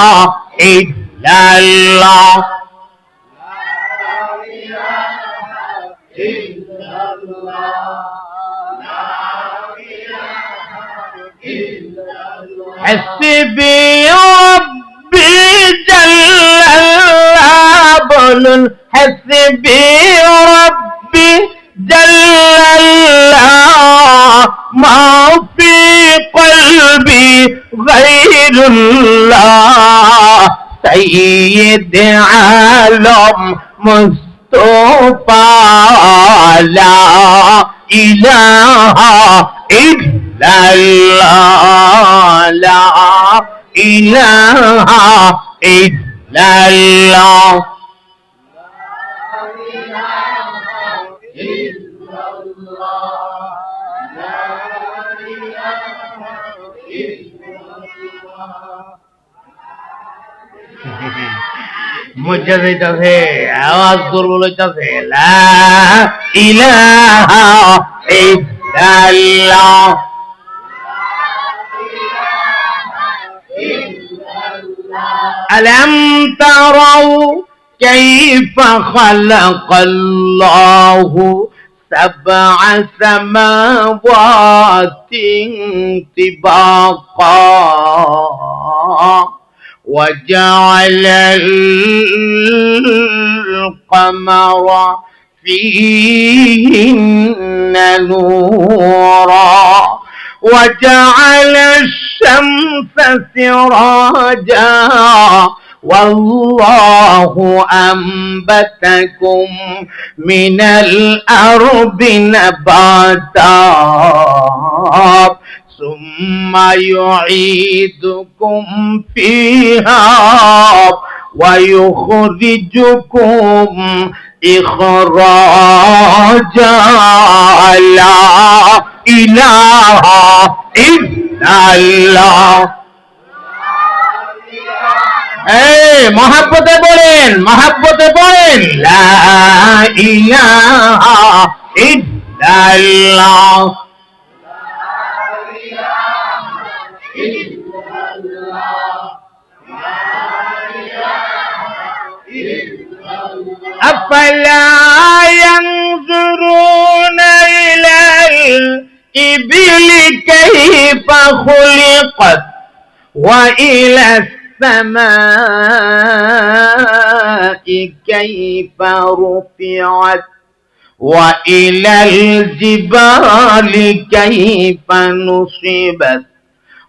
ইল্লাল্লাহ। حسبي ربي جل الله، بولن حسبي ربي جل الله، ما في قلبي غير الله، سيد عالم مصطفى لا إله إلا الله، لا إله إلا الله। মজা যাইতাছে, আওয়াজ দুর্বল হইতাছে। লা ইলাহা ইল্লাল্লাহ। ألم تروا كيف خلق الله سبع سماوات طباقا وجعل القمر فيهن نورا وجعل الشمس سراجا والله أنبتكم من الأرض نباتا ثم يعيدكم فيها ويخرجكم إخراجا لا إله إلا الله। মহাব্বতে বলেন, মহাব্বতে বলেন লা ইলাহা ইল্লাল্লাহ। أفلا ينظرون إلى الإبل كيف خلقت وإلى السماء كيف رفعت وإلى الجبال كيف نصبت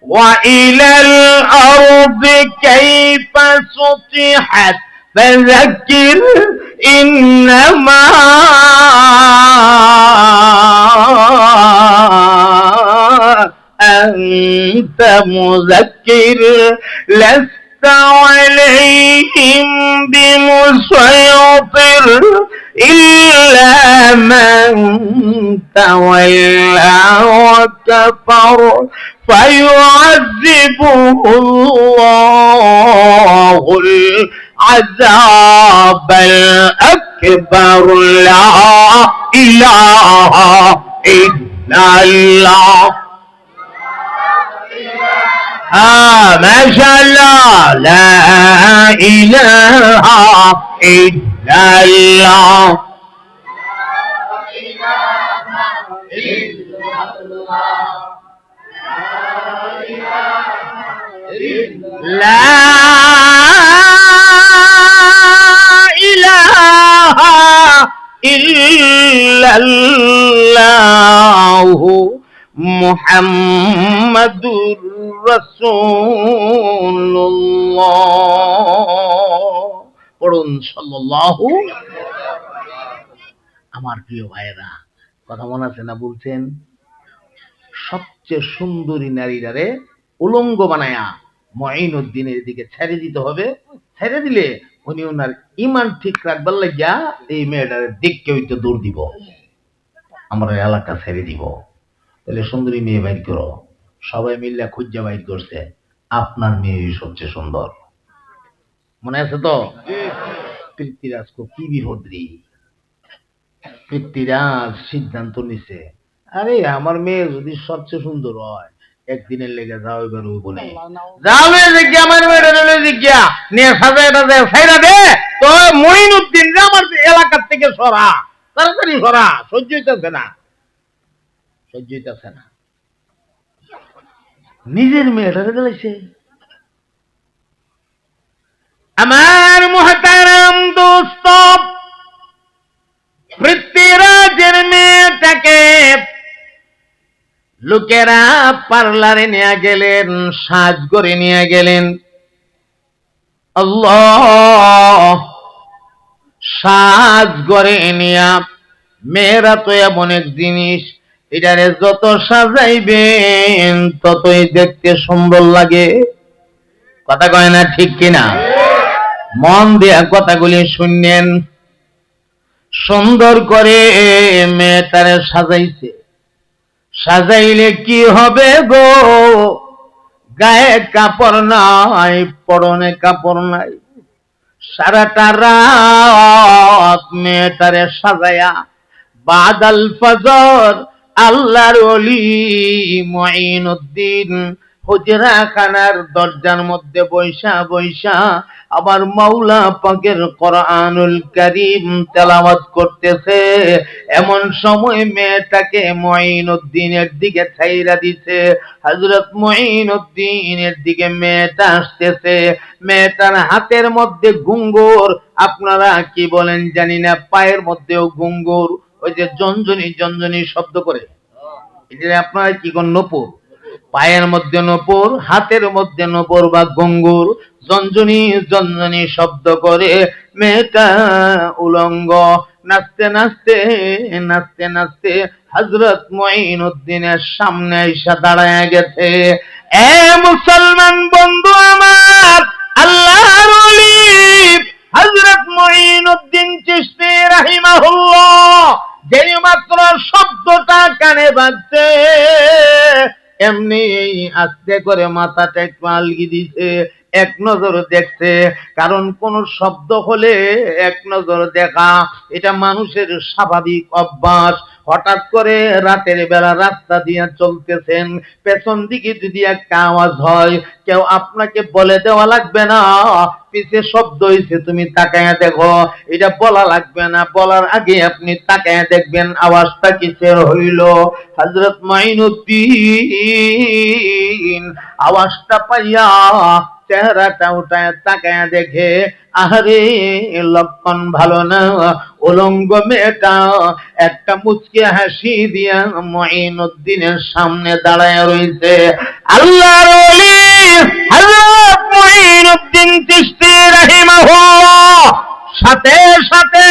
وإلى الأرض كيف سطحت فذكر إنما أنت مذكر لست عليهم بمسيطر إلا من تولى وكفر فيعذبه الله العذاب الأكبر لا إله إلا الله। ما شاء الله لا إله إلا الله। লা ইলাহা ইল্লাল্লাহু মুহাম্মাদুর রাসূলুল্লাহ। পড়ুন সাল্লাল্লাহু। আমার প্রিয় ভাইয়েরা, কথা মনে আছে না? বলছেন সবচেয়ে সুন্দরী নারীরারে উলঙ্গ বানায়া মুঈনুদ্দিনের দিকে ছেড়ে দিতে হবে। ছেড়ে দিলে উনি ওনার ইমান ঠিক রাখবার লাগিয়া এই মেয়েটার দিককে হইতে দূর দিব, আমরা এলাকা ছেড়ে দিব। তাহলে সুন্দরী মেয়ে বাইর করো। সবাই মিল্লা খুঁজা বাইর করছে, আপনার মেয়ে সবচেয়ে সুন্দর। মনে আছে তো? পৃথ্বীরাজ কি বিভদ্রী। পৃথ্বীরাজ সিদ্ধান্ত নিছে, আরে আমার মেয়ে যদি সবচেয়ে সুন্দর হয়, একদিনের লেগে যাও, এবার বলে যাও জিজ্ঞা আমার মেয়েটা জিজ্ঞা নিয়ে সাজাটা দেয় সাইরা দে তো মঈনুদ্দিন আমার এলাকার থেকে সরা, তাড়াতাড়ি সরা। সহ্য হইতেছে না, সহ্য হইতেছে না। নিজের মেয়েটারে দিলাইছে। আমার মুহতারাম দোস্ত, পৃথ্বীরাজের মেয়েটাকে লোকেরা পার্লারে নিয়ে গেলেন, সাজ করে নিয়ে গেলেন। আল্লাহ, সাজ করে নিয়া, মেয়েরা তো এমন এক জিনিস, এটারে যত সাজাইবেন ততই দেখতে সুন্দর লাগে। কথা কয় না ঠিক কিনা? মন দিয়া কথাগুলি শুনলেন। সুন্দর করে মেয়েটারে সাজাইছে। সাজাইলে কি হবে গো? গায়ে কাপড় নাই, পরনে কাপড় নাই। সারাটা রাত মেয়েটারে সাজায়া বাদাল ফজর আল্লাহর ওলি মুঈনুদ্দিন হুজরা খানার দরজার মধ্যে বৈশা বৈশা আবার মাওলা পাকের কোরআনুল কারীম তেলাওয়াত করতেছে। এমন সময় মেয়েটাকে মুঈনুদ্দিনের দিকে ছাইরা দিছে। হযরত মুঈনুদ্দিনের দিকে মেয়েটা আসতেছে। মেয়েটার হাতের মধ্যে ঘুঙ্গুর, আপনারা কি বলেন জানি না, পায়ের মধ্যেও ঘুঙ্গুর, ওই যে জঞ্জনি জঞ্জনি শব্দ করে, এটা আপনারা কি কোন নপুর, পায়ের মধ্যে নপুর, হাতের মধ্যে নপুর বা ঘুঙ্গুর, জঞ্জনি জঞ্জনি শব্দ করে মেয়েটা উলঙ্গ নাচতে নাচতে নাচতে নাচতে হযরত মুঈনুদ্দিনের সামনে এসে দাঁড়ায় গেছে। এ মুসলমান বন্ধু আমার, আল্লাহর ওলি হযরত মুঈনুদ্দিন চিশতি রাহিমাহুল্লাহ যেই মাত্র শব্দটা কানে বাজছে, এমনি আস্তে করে মাথাটা একটু আলগি দিছে, এক নজর দেখছে। কারণ কোন শব্দ হলে এক নজর দেখা এটা মানুষের স্বাভাবিক অভ্যাস। হঠাৎ করে রাতের বেলা রাস্তা দিয়ে চলতেছেন, পেছন দিকে যদি একটা আওয়াজ হয়, কেউ আপনাকে বলে দেওয়া লাগবে না পিছে শব্দ হয়েছে, তুমি তাকায় দেখো, এটা বলা লাগবে না। বলার আগে আপনি তাকায় দেখবেন আওয়াজটা কিসের হইল। হযরত মুঈনুদ্দিন আওয়াজটা পাইয়া চেহারাটা উঠায় তাকায় দেখে, আরে লক্ষণ ভালো না। উলঙ্গ মেয়েটা একটা মুচকি হাসি দিয়া মুঈনুদ্দিনের সামনে দাঁড়ায় রইছে। আল্লাহর ওলি হযরত মুঈনুদ্দিন চিশতি রাহিমাহুল্লাহ সাথে সাথে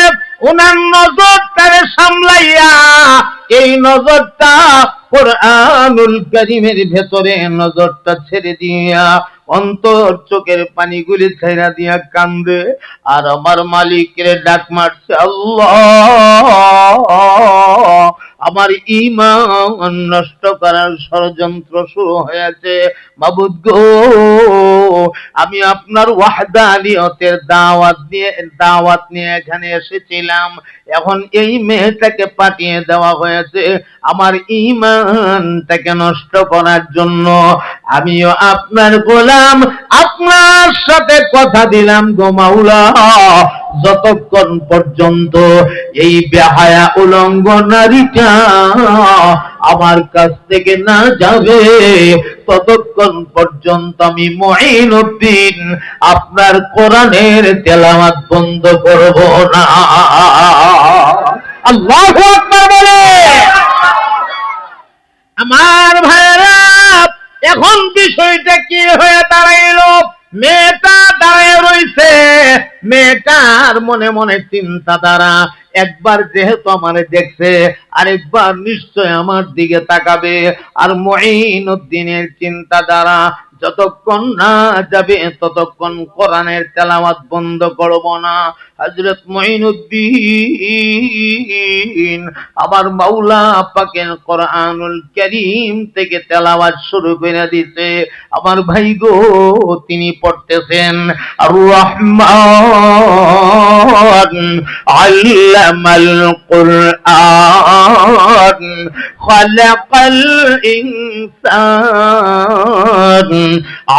উনার নজরটারে সামলাইয়া, এই নজরটা কোরআনুল কারীমের ভেতরে নজরটা ছেড়ে দিয়া অন্তর চোখের পানিগুলি ছেড়া দিয়া কান্দে আর আমার মালিকের ডাক মারছে, আল্লাহ আমার ঈমান নষ্ট করার ষড়যন্ত্র শুরু হয়েছে। মাবুদ গো, আমি আপনার ওয়াহদানিয়তের দাওয়াত নিয়ে এখানে এসেছিলাম, এখন এই মেয়েটাকে পাঠিয়ে দেওয়া হয়েছে আমার ঈমানটাকে নষ্ট করার জন্য। আমিও আপনার গোলাম, আপনার সাথে কথা দিলাম গো মাওলা, যতক্ষণ পর্যন্ত এই বেহায়া উলঙ্গ নারীটা আমার কাছ থেকে না যাবে, ততক্ষণ পর্যন্ত আমি মুঈনুদ্দিন আপনার কোরআনের তেলাওয়াত বন্ধ করব না। আল্লাহু আকবার বলে। আমার ভাইরা, এখন বিষয়টা কি হয়ে দাঁড়াইলো? মেয়েটা দাঁড়ায় রইছে, মেয়েটার মনে মনে চিন্তাধারা, একবার যেহেতু আমারে দেখছে, আরেকবার নিশ্চয় আমার দিকে তাকাবে। আর মুঈনুদ্দিনের চিন্তাধারা, যতক্ষণ না যাবে ততক্ষণ কোরআনের তেলাওয়াত বন্ধ করব না। হযরত মুঈনুদ্দিন আবার মাওলা পাকের কোরআনুল কারীম থেকে তেলাওয়াত শুরু করে দিতে। আমার ভাই গো, তিনি পড়তেছেন আর রহমান আল্লামাল কুরআন খালাকাল ইনসান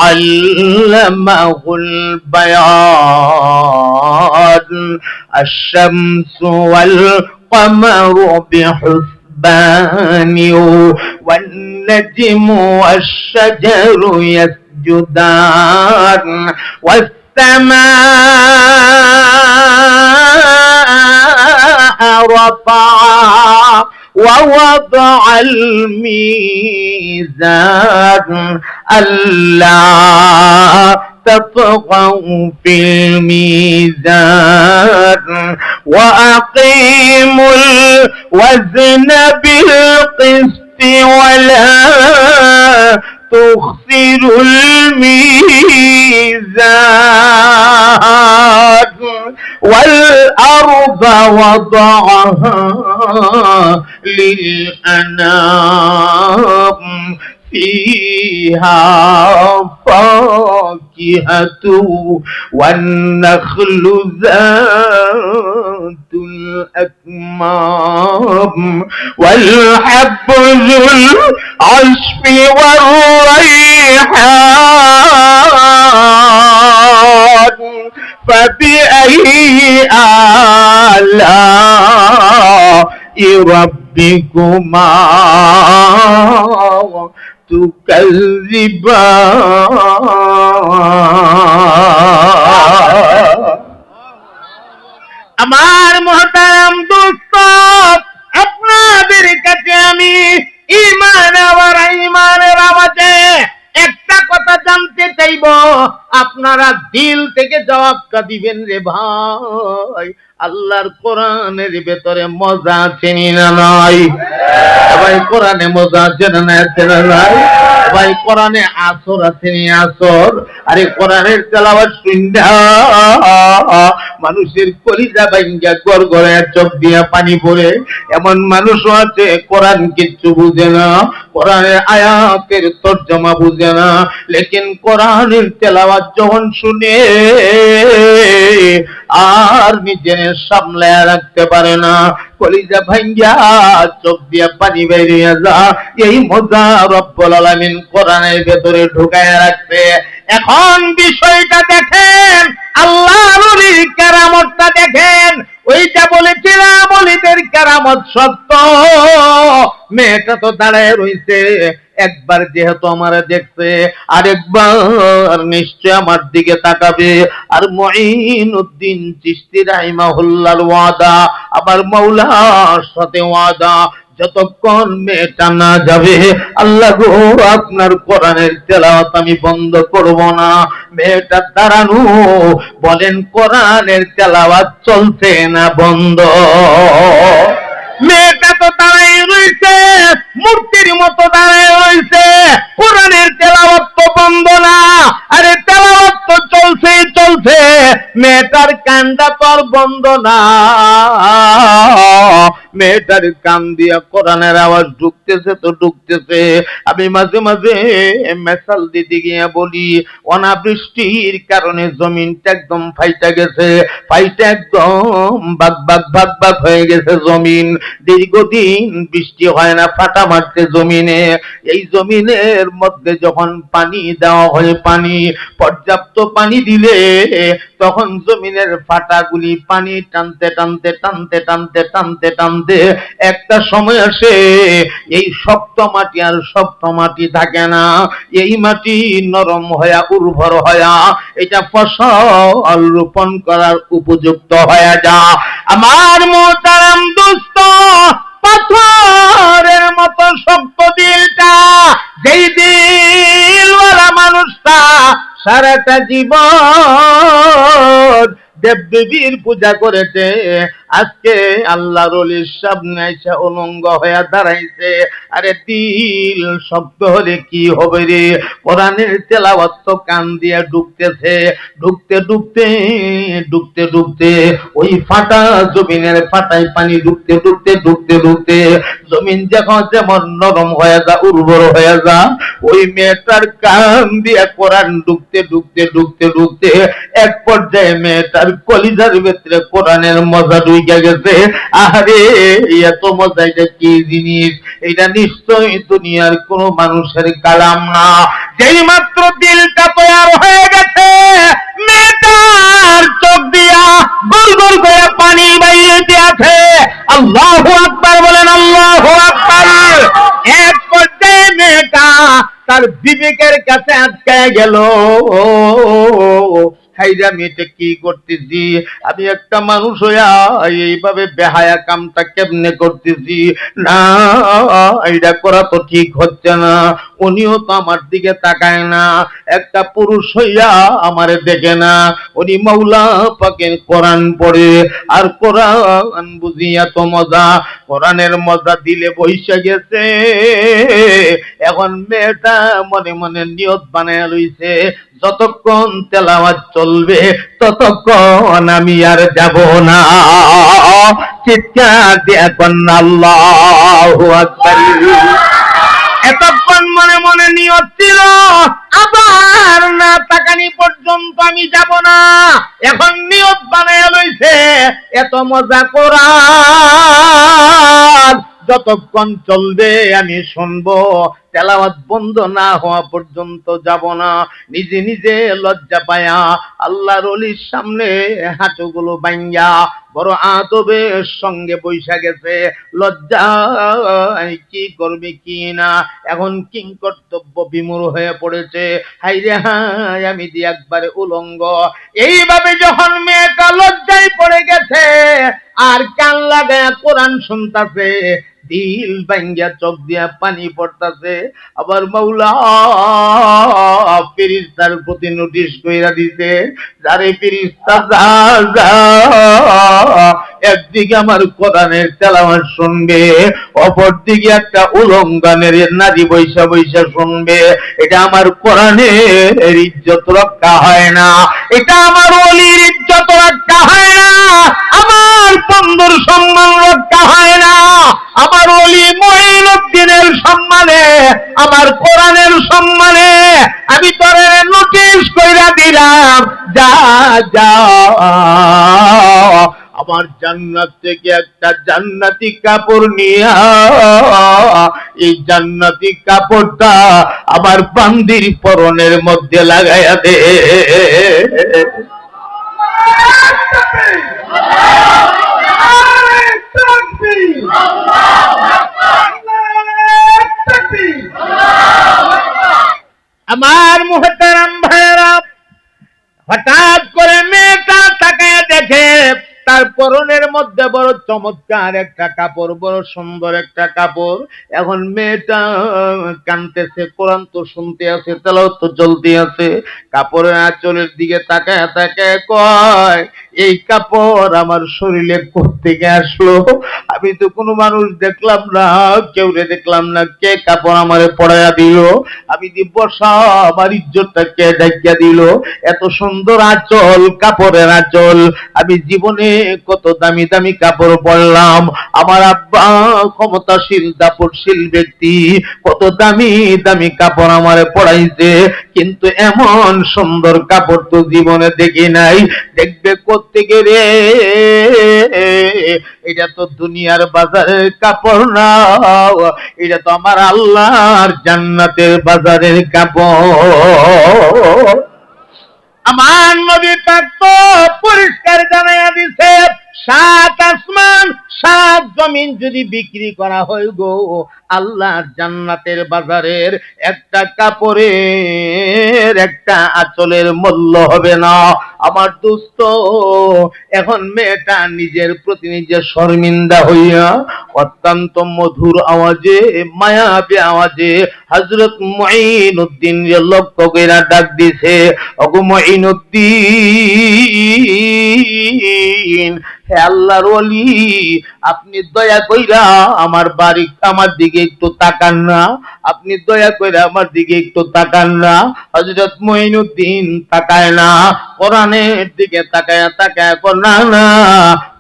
আল্লামাহুল বায়ান আশ-শামসু ওয়াল কমারু বিহুসবান والنجم والشجر يسجدان والسماء رفعها ووضع الميزان ألا تطغوا في الميزان وأقيموا الوزن بالقسط ولا تخسروا الميزان والأرض وضعها للأنام فيها فاكهة والنخل ذات الأكمام والحب ذو العصف والريحان فبأي آلاء ربكما تكذبان। আমার মুহতারাম দোস্ত, আপনাদের কাছে আমি ইমানের আওয়াজে একটা কথা জানতে চাইব, আপনারা দিল থেকে জবাবটা দিবেন রে ভাই। আল্লাহর কোরআনের ভেতরে মজা আছে না নাই? ভাই কোরআনে মজা আছে না নাই? ভাই কোরআনে আসর আছে নি আসর? আরে কোরআনের তেলাওয়াত শুননা মানুষের কলিজা ভাঙ্গা গড়গড়ে চোখ দিয়া পানি পড়ে। এমন মানুষও আছে কোরআন কিচ্ছু বুঝে না, কোরআনের আয়াতের তরজমা বুঝে না, লেকিন কোরআনের তেলাওয়াত যখন শুনে আর নিজের সামলায় রাখতে পারে না, কলিজা ভাঙ্গা চোখ দিয়া পানি বেরিয়ে যা। এই মজা রব্বুল আলামিন কোরআনের ভেতরে ঢুকায় রাখছে। এখন বিষয়টা দেখেন, আল্লাহর ওলির কেরামতটা দেখেন। ওইটা বলেছিলাম ওলিদের কেরামত সত্য। মেয়েটা তো দাঁড়ায় রইছে, একবার যেহেতু আমারে দেখছে, আরেকবার নিশ্চয় আমার দিকে তাকাবে। আর মুঈনুদ্দিন চিশতি রাহিমাহুল্লাহর ওয়াদা, আবার মাওলার সাথে ওয়াদা, যতক্ষণ মেয়েটা না যাবে আল্লাহ গো আপনার কোরআনের তেলাওয়াত আমি বন্ধ করব না। মেয়েটা দাঁড়ানো, বলেন কোরআনের তেলাওয়াত চলছে না বন্ধ? মেয়েটা তো দাঁড়ায় রয়েছে, মূর্তির মতো দাঁড়ায় রয়েছে, কোরআনের তেলাওয়াত তো বন্ধ না। আরে তেলাওয়াত তো চলছেই চলছে, মেয়েটার কান্দা তো আর বন্ধ না। মেয়েটার কান দিয়া কোরআনের আওয়াজ ঢুকতেছে তো ঢুকতেছে। আমি মাঝে মাঝে মেসাল দিতে গিয়ে বলি, অনাবৃষ্টির কারণে জমিনটা একদম ফাইটা গেছে, ফাইটা একদম ভাগ ভাগ হয়ে গেছে জমিন। দীর্ঘদিন বৃষ্টি হয় না, ফাটা মারছে জমিনে। এই জমিনের মধ্যে যখন পানি দেওয়া হয়, পানি পর্যাপ্ত পানি দিলে তখন জমিনের ফাটাগুলি পানি টানতে টানতে টানতে টানতে টানতে টানতে মধ্যে একটা সময় আসে এই শক্ত মাটি আর শক্ত মাটি থাকে না, এই মাটি নরম হয়া উর্বর হয়া এটা ফসল রোপণ করার উপযুক্ত হয়ে যা। আমার মোহতারাম দোস্ত, পাথরের মতো শক্ত দিলটা, যেই দিলওয়ালা মানুষটা সারাটা জীবন দেবদেবীর পূজা করেছে, আজকে আল্লাহর ওলির সামনে এসে উলঙ্গ হয়ে দাঁড়াইছে। আরে দিল শক্ত হলে কি হবে রে? কোরআনের তেলাওয়াত তো কান দিয়ে ঢুকতেছে, ঢুকতে ঢুকতে ঢুকতে ঢুকতে ওই ফাটা জমিনের ফাটায় পানি ঢুকতে ঢুকতে ঢুকতে ঢুকতে জমিন যখন যেমন নরম হয়ে যা, উর্বর হয়ে যা, ওই মেয়েটার কান দিয়ে কোরআন ঢুকতে ঢুকতে ঢুকতে ঢুকতে এক পর্যায়ে মেয়েটার কলিজার ভিতরে কোরআনের মজা ঢুকে গেছে। আরে এত মজা, এটা কি জিনিস? এটা নিশ্চয়ই দুনিয়ার কোন মানুষের কালাম না। যেই মাত্র দিলটা তৈরি হয়ে গেছে, মেয়েটার চোখ দিয়া গোল গোল করে পানি বাইরে আছে। আল্লাহু আকবার বলেন, আল্লাহু আকবার। এক পর্যায়ে মেয়েটা তার বিবেকের কাছে আটকায় গেল। হাইরা মেয়েটা কি করতেছি আমি? একটা মানুষ হইয়া এইভাবে বেহায়া কামটা কেমনে করতেছি? না, এটা করা তো ঠিক হচ্ছে না। উনিও তো আমার দিকে তাকায় না, একটা পুরুষ হইয়া আমারে দেখে না। উনি মাওলা পাকের কোরআন পড়ে, আর কোরআন বুঝিয়া তো মজা, কোরআনের মজা দিলে বইসা গেছে। এখন মেয়েটা মনে মনে নিয়ত বানায় লইছে, যতক্ষণ তেলাওয়াত চলবে ততক্ষণ আমি আর যাব না। চিৎকার দিয়ে এখন আল্লাহু আকবার। এতক্ষণ মনে মনে নিয়ত ছিল, আবার না তাকানি পর্যন্ত আমি যাব না। এখন নিয়ত বানায় লইছে, এত মজা কোরআন যতক্ষণ চলবে আমি শুনবো, তেলাওয়াত বন্ধ না হওয়া পর্যন্ত যাব না। নিজে নিজে লজ্জা পায়া আল্লাহর ওলির সামনে হাঁটুগুলো ভাঙ্গা বড় আদবের সঙ্গে বৈশা গেছে। লজ্জা কি করবে কি না, এখন কিং কর্তব্য বিমূঢ় হয়ে পড়েছে। হাইরে হাই, আমি দি একবারে উলঙ্গ। এইভাবে যখন মেয়েটা লজ্জায় পড়ে গেছে আর কান লাগায় কোরআন শুনতাছে, দিল ভাঙ্গিয়া চোখ দিয়া পানি পড়তাছে, আবার মাওলা ফেরেশতার প্রতি নোটিশ কইরা দিছে, যারে ফেরেশতা যা যা, একদিকে আমার কোরআনের তেলাওয়াত শুনবে, অপরদিকে একটা উলঙ্গানের নারী বৈশা বৈশা শুনবে। এটা আমার কোরআনের ইজ্জত রক্ষা হয় না, এটা আমার ওলির ইজ্জত রক্ষা হয় না, আমার বন্ধুর সম্মান রক্ষা হয় না, আমার ওলি মঈনুদ্দিনের সম্মানে, আমার কোরআনের সম্মানে আমি তোরে নোটিশ কইরা দিলাম, যা যা আমার জান্নাত থেকে একটা জান্নাতি কাপড় নিয়া এই জান্নাতি কাপড়টা আমার বান্দির পরনের মধ্যে লাগাইয়া দে। আমার মুহতারাম ভাইরা, হঠাৎ করে মেয়েটা তাকায় দেখে তার পরনের মধ্যে বড় চমৎকার একটা কাপড়, বড় সুন্দর একটা কাপড়। এখন মেয়েটা কানতেছে, কোরআন তো শুনতে আছে, তেলাওয়াত তো চলতে আছে। কাপড়ের আঁচলের দিকে তাকায় তাকায় কয়, এই কাপড় আমার শরীরে কোত্থেকে আসলো? আমি তো কোনো মানুষ দেখলাম না, কেউ দেখলাম না, কে কাপড় আমারে পরাইয়া দিল? আমি দি বসা, আমার ইজ্জতটা কে ঢাকিয়া দিল? এত সুন্দর আঁচল, কাপড়ের আঁচল, আমি জীবনে কত দামি দামি কাপড় পরলাম। আমার আব্বা ক্ষমতাশীল দাপটশীল ব্যক্তি, কত দামি দামি কাপড় আমারে পরাইছে, কিন্তু এমন সুন্দর কাপড় তো জীবনে দেখি নাই। দেখবে কোত্থেকে রে? এটা তো দুনিয়ার বাজারের কাপড় না, এটা তো আমার আল্লাহর জান্নাতের বাজারের কাপড়। আমার নবী পাক তো পরিষ্কার জানাইয়া দিছে, সাত আসমান সাত জমিন যদি বিক্রি করা হয় গো, আল্লাহর জান্নাতের বাজারের একটা কাপড়ের একটা আঁচলের মূল্য হবে না। আমার দোস্ত, এখন মেয়েটা নিজের প্রতি নিজে শর্মিন্দা হইয়া অত্যন্ত মধুর আওয়াজে, মায়াবী আওয়াজে হযরত মুঈনুদ্দিন লক্ষ্য কইরা ডাক দিছে, ওগো মুঈনুদ্দিন, হে আল্লাহর ওলি, আপনি দয়া কইরা আমার দিকে একটু তাকান না, আপনি দয়া কইরা আমার দিকে একটু তাকান না। হযরত মুঈনুদ্দিন তাকায় না, কোরআনের দিকে তাকায় তাকায় না না,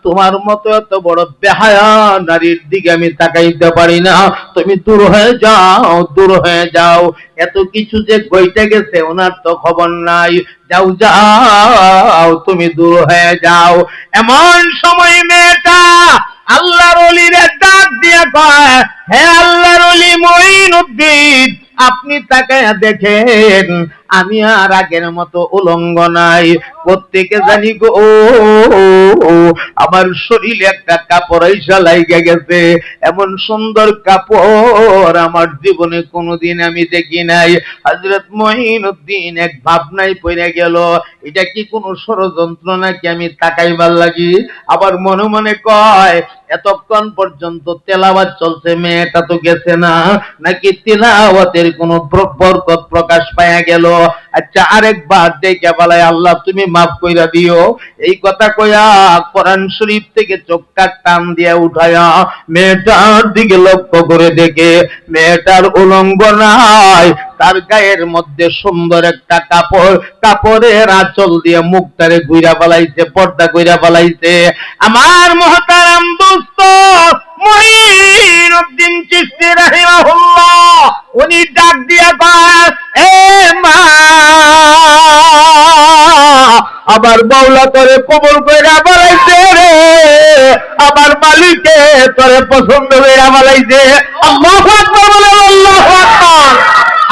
তোমার মতো এত বড় বেহায়া নারীর দিকে আমি তাকাইতে পারি না, তুমি দূর হয়ে যাও, দূর হয়ে যাও। এত কিছু যে গইতে গেছে ওনার তো খবর নাই, যাও যাও, তুমি দূর হয়ে যাও। এমন সময় মেয়েটা আল্লাহর ওলিরে ডাক দিয়ে কয়, হে আল্লাহর ওলি মুঈনুদ্দিন, আপনি তাকায়া দেখেন আমি আর আগের মতো উলঙ্গ নাই, প্রত্যেকে জানি গো আমার শরীরে একটা কাপড় আইসা লাইগা গেছে, এমন সুন্দর কাপড় আমার জীবনে কোনোদিন আমি দেখি নাই। হযরত মুঈনুদ্দিন এক ভাবনায় পড়ে গেল, এটা কি কোনো ষড়যন্ত্র নাকি আমি তাকাইবার লাগি? আবার মনে মনে কয়, এতক্ষণ পর্যন্ত তেলাওয়াত চলছে, মেয়েটা তো গেছে না, নাকি তেলাওয়াতের কোনো বরকত প্রকাশ পায়া গেল? আচ্ছা আরেকবার দেখে বলাই, আল্লাহ তুমি মাফ কইরা দিও। এই কথা কইয়া কোরআন শরীফ থেকে চোখটা টান দিয়া উঠায়া মেয়েটার দিকে লক্ষ্য করে দেখে মেয়েটার উলঙ্গ নাই, তার গায়ের মধ্যে সুন্দর একটা কাপড়, কাপড়ের আঁচল দিয়ে মুখটারে ঘুরা ফেলাইছে, পর্দা কইরা ফেলাইছে। আমার মুহতারাম দোস্ত মুঈনুদ্দিন চিশতি রাহিমাহুল্লাহ, উনি ডাক দিয়া কয়, এ মা, আমার মাওলা তোরে কবুল কইরা বলাইছে রে, আমার মালিকে তোরে পছন্দ কইরা বলাইছে। আল্লাহু আকবার বলে, আল্লাহু আকবার।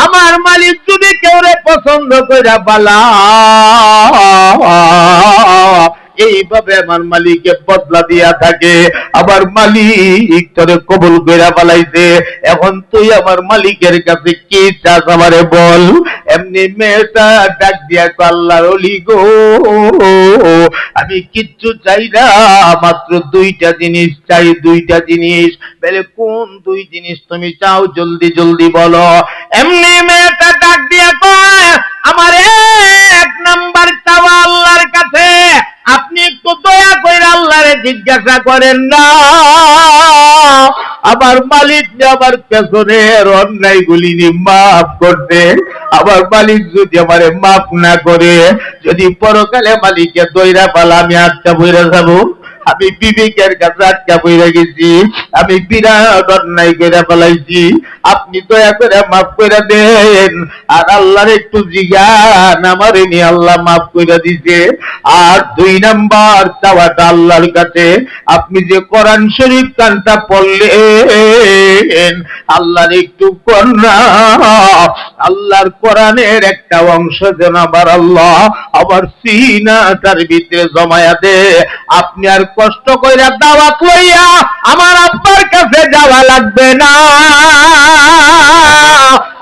আমার মালিক যদি কেউরে পছন্দ কইরা বালা, এইভাবে আমার মালিককে বদলা দিয়া থাকে। আমার মালিক তোরে কবুল কইরা বালাইছে, এখন তুই আমার মালিকের কাছে কি চাস আমারে বল। এমনি মেয়েটা ডাক দিয়া আল্লাহর ওলি গো, আমি কিচ্ছু চাই না, মাত্র দুইটা জিনিস চাই, দুইটা জিনিস। বলে কোন দুই জিনিস তুমি চাও, জলদি জলদি বলো। এমনি মেয়েটা ডাক দিয়া কয়, আমার এক নাম্বার চাওয়া আল্লাহর কাছে, আপনি একটু দয়া করে আল্লাহরে জিজ্ঞাসা করেন না আমার মালিক আমার পেছনের অন্যায় গুলি মাফ করতে। আমার মালিক যদি আমারে মাফ না করে, যদি পরকালে মালিককে দইরা পালা আমি আটকা বইরা যাবো। আমি বিবেকের কাছে আটকা বইরা গেছি, আমি বিরাট অন্যায় করে ফেলাইছি, আপনি দয়া করে মাফ করে দেন। আর আল্লাহর একটু জিজ্ঞান, আমারে নিয়ে আল্লাহ মাফ করে দিছে। আর দুই নাম্বার চাওয়াটা আল্লাহর কাছে, আপনি যে কোরআন শরীফ কানটা পড়লেন, আল্লাহর একটু কন্যা, আল্লাহর কোরআনের একটা অংশ যেন আবার আল্লাহ আবার সিনাটার ভিতরে জমায়া দে। আপনি আর কষ্ট কইরা দাওয়াত লইয়া আমার আব্বার কাছে যাওয়া লাগবে না,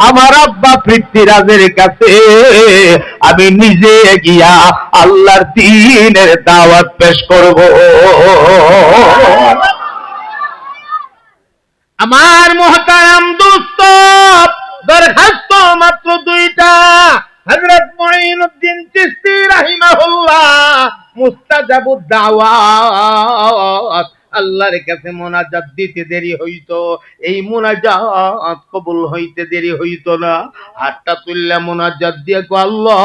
আমার আব্বা পৃথ্বীরাজের কাছে আমি নিজে গিয়া আল্লাহর দ্বীনের দাওয়াত পেশ করব। আমার মুহতারাম দোস্ত, দরখাস্ত মাত্র দুইটা। হযরত মুঈনুদ্দিন চিশতি রাহিমাহুল্লাহ মুস্তাজাবুদ দাওয়াত, আল্লাহর কাছে মোনাজাত দিতে দেরি হইতো, এই মোনাজাত কবুল হইতে দেরি হইতো না। হাতটা তুললে মোনাজাত দিয়ে কো, আল্লাহ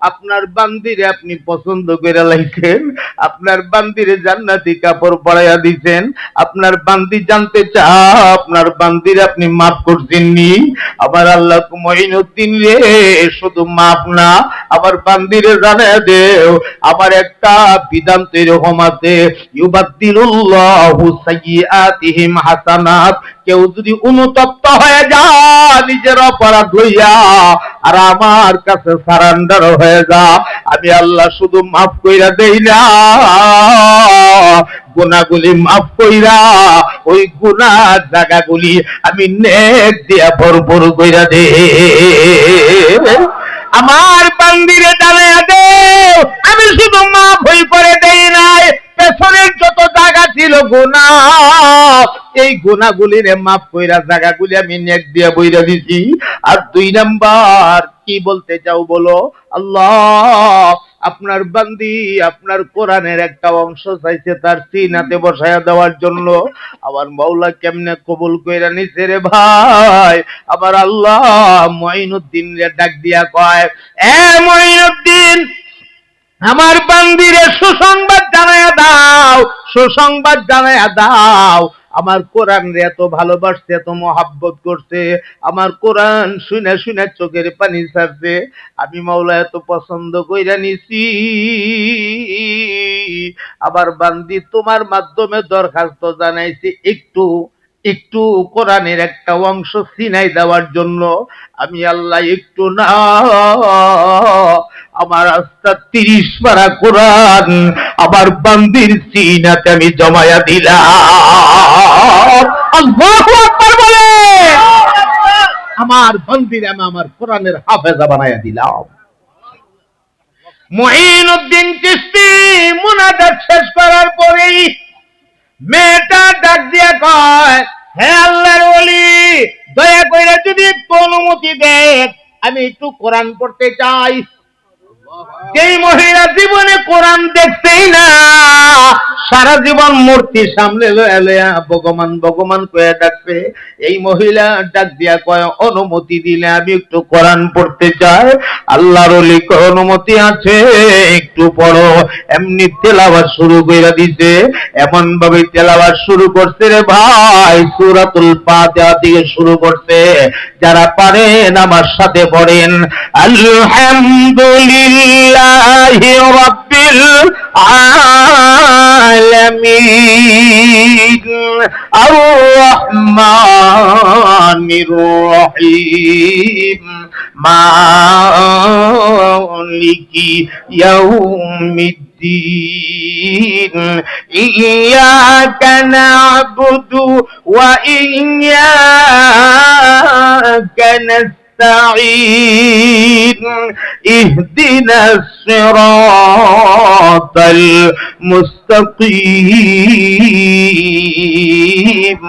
আপনার বান্দিরে আপনি পছন্দ করে লাইছেন, আপনার বান্দিরে জান্নাতি কাপড় পরাইয়া দিছেন, আপনার বান্দি জানতে চা আপনার বান্দিরে আপনি মাফ করছেননি। আমার আল্লাহ মুঈনুদ্দিন রে, শুধু মাফ না, আমার বান্দিরে জানায়া দেও আমার একটা বিধান তো এরকম আছে, ইউবাদদিলুল্লাহু সাইয়্যাতিহিম হাসানাত। কেউ যদি অনুতপ্ত হয়ে যায় নিজের অপরাধ লইয়া আর আমার কাছে সারেন্ডার হয়ে যা, আমি আল্লাহ শুধু মাফ কইরা দেই না, গুনাহগুলি মাফ কইরা ওই গুনার জায়গাগুলি আমি নেক দিয়া ভরপুর কইরা দে। আমার বান্দিরে জানায়া দে, আমি শুধু মাফ হই করে দেই নাই, পেছনের যত জায়গা ছিল গুনাহ, এই গুনাহগুলিরে মাফ কইরা জায়গাগুলি আমি নেক দিয়া বইরা দিছি। আর 2 নাম্বার কি বলতে চাও বলো? আল্লাহ আপনার বান্দি আপনার কোরআনের একটা অংশ চাইছে তার সিনাতে বসায়া দেওয়ার জন্য, আমার মাওলা কেমনে কবুল কইরা নিছে রে ভাই। আবার আল্লাহ মুঈনুদ্দিন রে ডাক দিয়া কয়, এ মুঈনুদ্দিন, আমার বান্দিরে সুসংবাদ জানায়া দাও, সুসংবাদ জানায়া দাও, আমার কোরআন রে এত ভালোবাসছে, এত মহাব্বত করছে, আমার কোরআন শুনে শুনে চোখের পানি ছাড়ছে, আমি মাওলা এত পছন্দ কইরা নিছি। আবার বান্দি তোমার মাধ্যমে দরখাস্ত জানাইছি একটু একটু কোরআনের একটা অংশ সিনাই দেওয়ার জন্য। আমি আল্লাহ একটু না, আমার আস্থা 30 পারা কোরআন আমার বান্দির সিনাতে আমি জমায়া দিলাম। আল্লাহু আকবার বলে, আমার বান্দির আমি আমার কোরআনের হাফেজা বানায়া দিলাম। মুঈনুদ্দিন চিশতি মুনাজাত শেষ করার পরেই মেয়েটা ডাক দিয়া কয়, হে আল্লাহর ওলি, দয়া কইরা যদি একটু অনুমতি দেন, আমি একটু কোরআন পড়তে চাই। যেই মহিলা জীবনে কোরআন দেখতেই না, সারা জীবন মূর্তি সামনে লয়া ভগবান ভগবান কয়ে ডাকছে, এই মহিলা ডাক দিয়া কয়, অনুমতি দিলে আমি একটু কোরআন পড়তে চাই। আল্লাহর ওলি কয়, অনুমতি আছে, একটু পড়ো। এমনি তেলাওয়াত শুরু কইরা দিছে, এমন ভাবে তেলাওয়াত শুরু করছে রে ভাই, সূরাতুল ফাতিহা দিয়ে শুরু করছে। যারা পারেন আমার সাথে পড়েন, আলহামদুলিল্লাহি রাব্বিল আলামিন আর রহমানির রহিম মালিকি ইয়াউমিদ্দিন ইয়্যাকা না'বুদু ওয়া ইয়্যাকা نستعين اهدنا الصراط المستقيم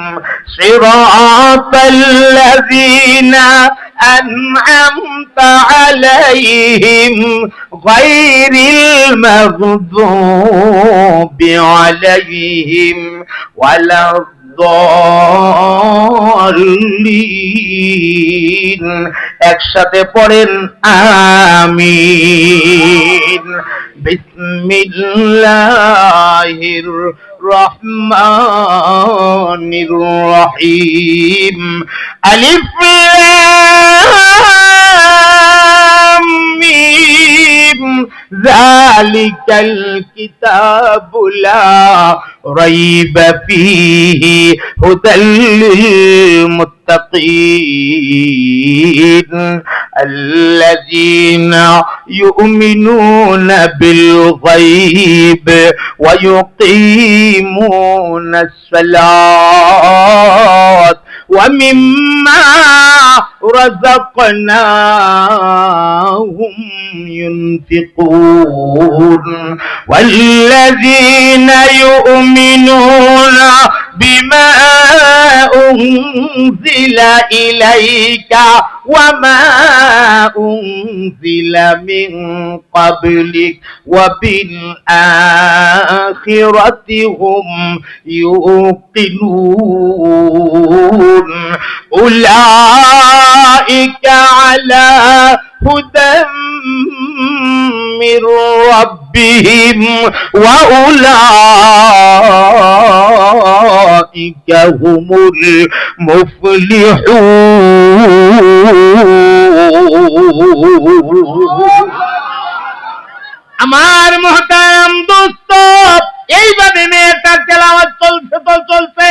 صراط الذين أنعمت عليهم غير المغضوب عليهم ولا الضالين। একসাথে পড়েন আমিন। বিসমিল্লাহির রহমানির রহিম। আলিফ লাম মিম যালিকাল কিতাবু লা রাইবা ফীহি হুদাল লিল মুত্তাকিন আল্লাযীনা ইউমিনুনা বিল গায়ব ওয়া ইউকিমুনাস সালাত ওয়া মিম্মা রাযাকনাহুম ينفقون والذين يؤمنون بما أنزل إليك وما أنزل من قبلك وبالآخرة هم يوقنون أولئك على هدى من ربهم وأولئك هم المفلحون। আমার মুহতারাম দোস্ত, এইভাবে মেয়েটার তেলাওয়াত চলছে,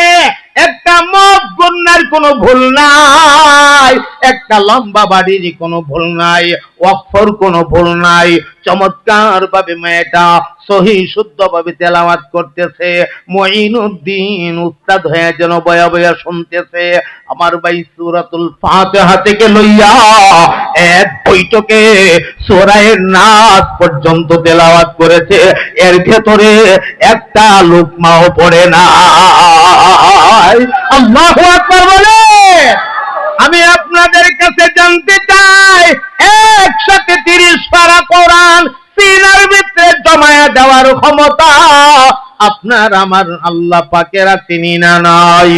একটা মুখ গুন্না চেহারার কোনো ভুল নাই, একটা লম্বা বাড়ির কোনো ভুল নাই, অক্ষর কোনো ভুল নাই, চমৎকার ভাবে মেয়েটা সহি শুদ্ধ ভাবে তেলাওয়াত করতেছে। মুঈনুদ্দিন উস্তাদ হয়ে যেন বয়া বয়া শুনতেছে। আমার ভাই সূরাতুল ফাতিহা থেকে লইয়া এক বৈঠকে সূরায়ে নাস পর্যন্ত তেলাওয়াত করেছে, এর ভেতরে একটা লুকমাও পড়ে না। আল্লাহু আকবার বলে। আমি আপনাদের কাছে জানতে চাই, একসাথে 30 পারা কোরআন সিনার ভিতরে জমায়া দেওয়ার ক্ষমতা আপনার আমার আল্লাহ পাকের চিনি না নাই?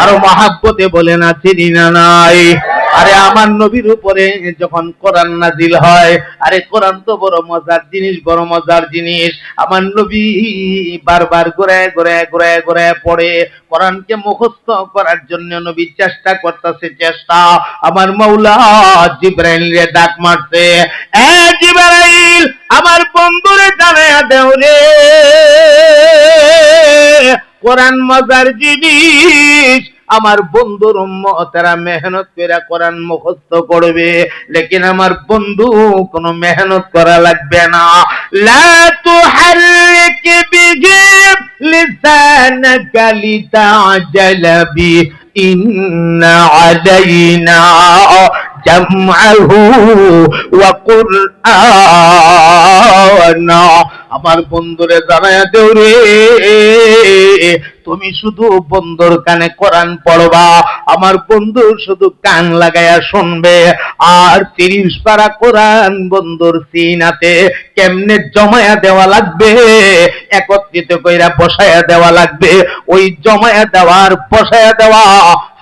আরো মহাব্বতে বলে না চিনি না নাই? আরে আমার নবীর উপরে যখন কোরআন নাজিল হয়, আরে কোরআন তো বড় মজার জিনিস, বড় মজার জিনিস। আমার নবী বারবার ঘুরায় ঘুরায় ঘুরায় ঘুরায় পড়ে। কোরআনকে মুখস্থ করার জন্য নবী চেষ্টা করতেছে, চেষ্টা। আমার মাওলা জিবরাইলকে ডাক মারছে, এ জিবরাইল, আমার বন্ধুরে জানায়া দেও রে, কোরআন মজার জিনিস। আমার বন্ধুর উম্মতেরা মেহনত করে কোরআন মুখস্থ করবে, লেকিন আমার বন্ধু কোনো মেহনত করা লাগবে না। লা তুহাররিক বিহি লিসানাকা লিতা'জালা বি, ইন্না আলাইনা জামআহু ওয়া কুরআনা। আমার বন্ধুরে জানায়া দেও রে, তুমি শুধু বন্ধুর কানে কোরআন পড়বা, আমার বন্ধু শুধু কান লাগায়া শুনবে। আর 30 পারা কোরআন বন্ধুর সিনাতে কেমনে জমায়া দেওয়া লাগবে, একত্রিত কইরা বসায়া দেওয়া লাগবে। ওই জমায়া দেওয়ার, বসায়া দেওয়া,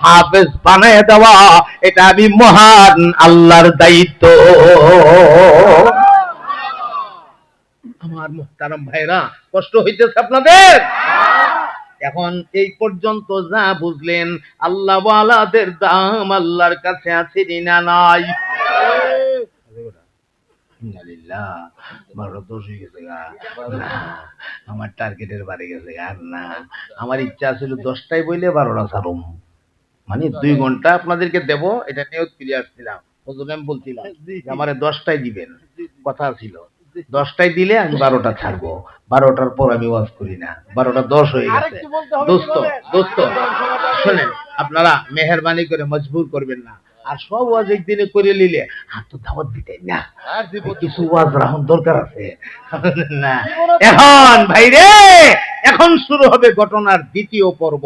হাফেজ বানায়া দেওয়া, এটা আমি মহান আল্লাহর দায়িত্ব। আমার মুহতারাম ভাইরা, কষ্ট হইতেছে আপনাদের? এখন এই পর্যন্ত যা বুঝলেন, আল্লাহ ওয়ালাদের দাম আল্লাহর কাছে আছে না নাই? আমার টার্গেটের বাড়ি গেছে আর না। আমার ইচ্ছা ছিল 10টায় বইলে 12টা ছাড়ুম, মানে 2 ঘন্টা আপনাদেরকে দেব, এটা নিয়োগ ফিরে আসছিলাম। হুজুর আমি বলছিলাম আমারে 10টায় দিবেন, কথা ছিল 10টায় দিলে আমি 12টা ছাড়বো। 12টার পর আমি ওয়াজ করি না, 12টা 10 হয়ে গেছে। দোস্ত শোনেন, আপনারা মেহেরবানি করে মজবুর করবেন না। আর সব ওয়াজ একদিনে করে নিলে আর তো দাওয়াত দিতেন না, কিছু ওয়াজ রাখুন দরকার আছে না। এখন ভাইরে, এখন শুরু হবে ঘটনার দ্বিতীয় পর্ব।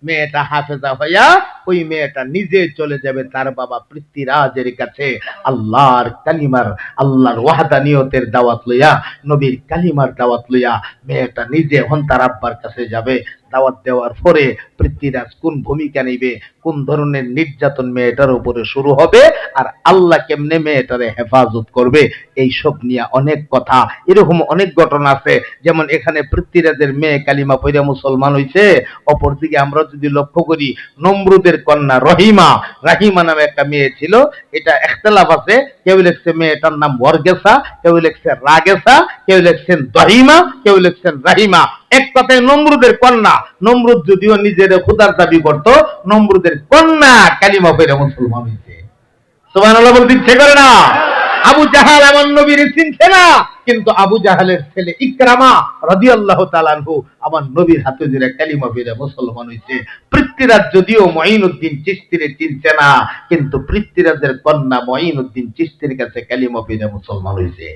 মেয়েটা হাফেজা হইয়া ওই মেয়েটা নিজে চলে যাবে তার বাবা পৃথ্বীরাজের কাছে, আল্লাহর কালিমার, আল্লাহর ওয়াহদানিয়তের দাওয়াত লইয়া, নবীর কালিমার দাওয়াত লইয়া মেয়েটা নিজে এখন তার আব্বার কাছে যাবে। দাওয়াত দেওয়ার পরে পৃথ্বীরাজ কোন ভূমিকা নিবে, কোন ধরনের নির্যাতন মেয়েটার উপরে শুরু হবে, আর আল্লাহ কেমনে মেয়েটারে হেফাজত করবে, এই সব নিয়ে অনেক কথা। এরকম অনেক ঘটনা আছে, যেমন এখানে পৃথ্বীরাজের মেয়ে কালিমা পয়রা মুসলমান হইছে। অপরদিকে আমরা যদি লক্ষ্য করি, নমরুদের কন্যা রাহিমা নামে একটা মেয়ে ছিল। এটা ইখতিলাফ আছে, কেউ লিখছে মেয়েটার নাম ওয়ারগেসা, কেউ লিখছে রাগেসা, কেউ লিখছেন দহিমা, কেউ লিখছেন রাহিমা। এক কথায় নমরুদের কন্যা। নমরুদ যদিও নিজের খোদার দাবি করত, নমরুদের কন্যা কালিমা পয়রা মুসলমান হইছে। সুবহানাল্লাহ বলতে ইচ্ছে করে না? আবু জাহাল আমার নবীর চিনছে না, কিন্তু আবু জাহালের ছেলে ইকরামা রাদিয়াল্লাহু তাআলা আনহু আমার নবীর হাতে ধরে কালিমা পড়ে মুসলমান হইছে। পৃথ্বীরাজ যদিও মুঈনুদ্দিন চিশতিরে চিনছে না, কিন্তু পৃথ্বীরাজের কন্যা মুঈনুদ্দিন চিশতির কাছে কালিমা পড়ে মুসলমান হইছে।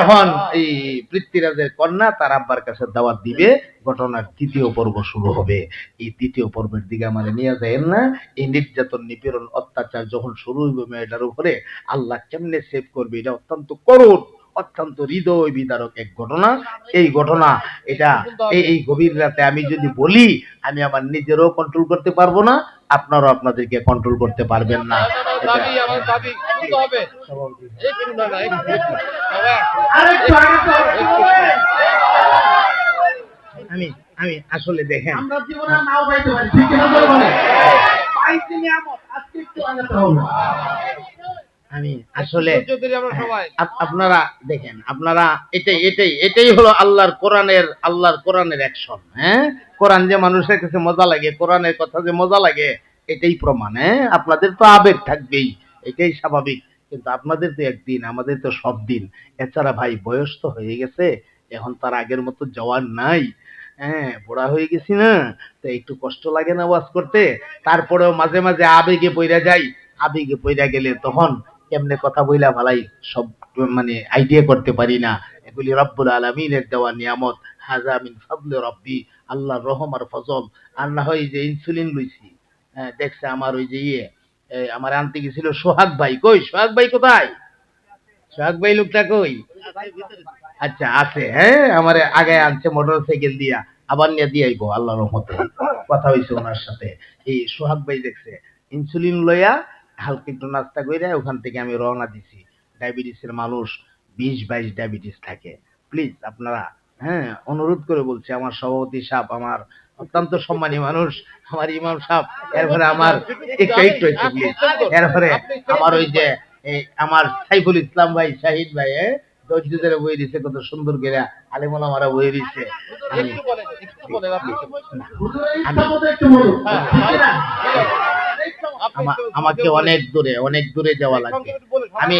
এখন এই পৃথ্বীরাজের কন্যা তার আব্বার কাছে দাওয়াত দিবে, ঘটনার তৃতীয় পর্ব শুরু হবে। এই তৃতীয় পর্বের দিকে আমাদের নিয়ে যায়েন না। এই নির্যাতন, নিপীড়ন, অত্যাচার যখন শুরু হইবে মেয়েটার উপরে, আল্লাহ কেমনে সেভ করবে, এটা অত্যন্ত করুণ, অত্যন্ত হৃদয় বিদারক এক ঘটনা। এই ঘটনা, এটা এই গভীর রাতে আমি যদি বলি, আমি আমার নিজেরও কন্ট্রোল করতে পারবো না, আপনারাও আপনাদেরকে কন্ট্রোল করতে পারবেন না। আমি আমি আসলে দেখেন, আমরা জীবনে নাও পাইতে পারি, ঠিক না? পাইছি নিয়ামত, আজকে একটু আগাতে হবে। আমি আসলে আপনারা দেখেন, আপনারা এটাই হলো আল্লাহর কোরআনের অ্যাকশন। হ্যাঁ, কোরআন যে মানুষের কাছে মজা লাগে, কোরআনের কথা যে মজা লাগে, এটাই প্রমাণ। হ্যাঁ, আপনাদের তো আবেগ থাকবেই, এটাই স্বাভাবিক, কিন্তু আপনাদের তো একদিন, আমাদের তো সব দিন। এছাড়া ভাই বয়স তো হয়ে গেছে, এখন তার আগের মতো জওয়ান নাই। হ্যাঁ, বুড়া হয়ে গেছি না, তো একটু কষ্ট লাগে না ওয়াজ করতে। তারপরেও মাঝে মাঝে আবেগে পইরা যাই। আবেগে পইরা গেলে তখন কেমনে কথা বইলা ভালাই সব মানে আইডিয়া করতে পারি না। এগুলি রব্বুল আলামিনের দেওয়া নিয়ামত। হাজা মিন ফাদলি রব্বি, আল্লাহর রহম আর ফজল। আর না হয় যে ইনসুলিন লইছি, হ্যাঁ, দেখছে আমার ওই যে আমার আনতে গেছিল সোহাগ ভাই। কই সোহাগ ভাই কোথায়? সোহাগ ভাই লোকটা কই? আচ্ছা আছে, হ্যাঁ, আমার আগে আনছে মোটর সাইকেল দিয়া, আবার নিয়ে দিয়ে আইবো আল্লাহর রহমতে। কথা হইছে ওনার সাথে। এই সোহাগ ভাই দেখছে ইনসুলিন লইয়া হালকা একটু নাস্তা কইরা ওখান থেকে আমি রওনা দিছি। ডায়াবেটিসের মানুষ 20-22 ডায়াবেটিস থাকে। প্লিজ আপনারা, হ্যাঁ, অনুরোধ করে বলছি, আমার সভাপতি সাহেব, আমার অত্যন্ত সম্মানী মানুষ, আমার ইমাম সাহেব, এরপরে আমার একটু একটু একটু প্লিজ, এরপরে আমার ওই যে আমার সাইফুল ইসলাম ভাই, শাহিদ ভাই, ধৈর্য ধরে বই দিছে কত সুন্দর করে, আলেমুলা মারা বই দিছে। আমাকে অনেক দূরে যাওয়া লাগবে। আমি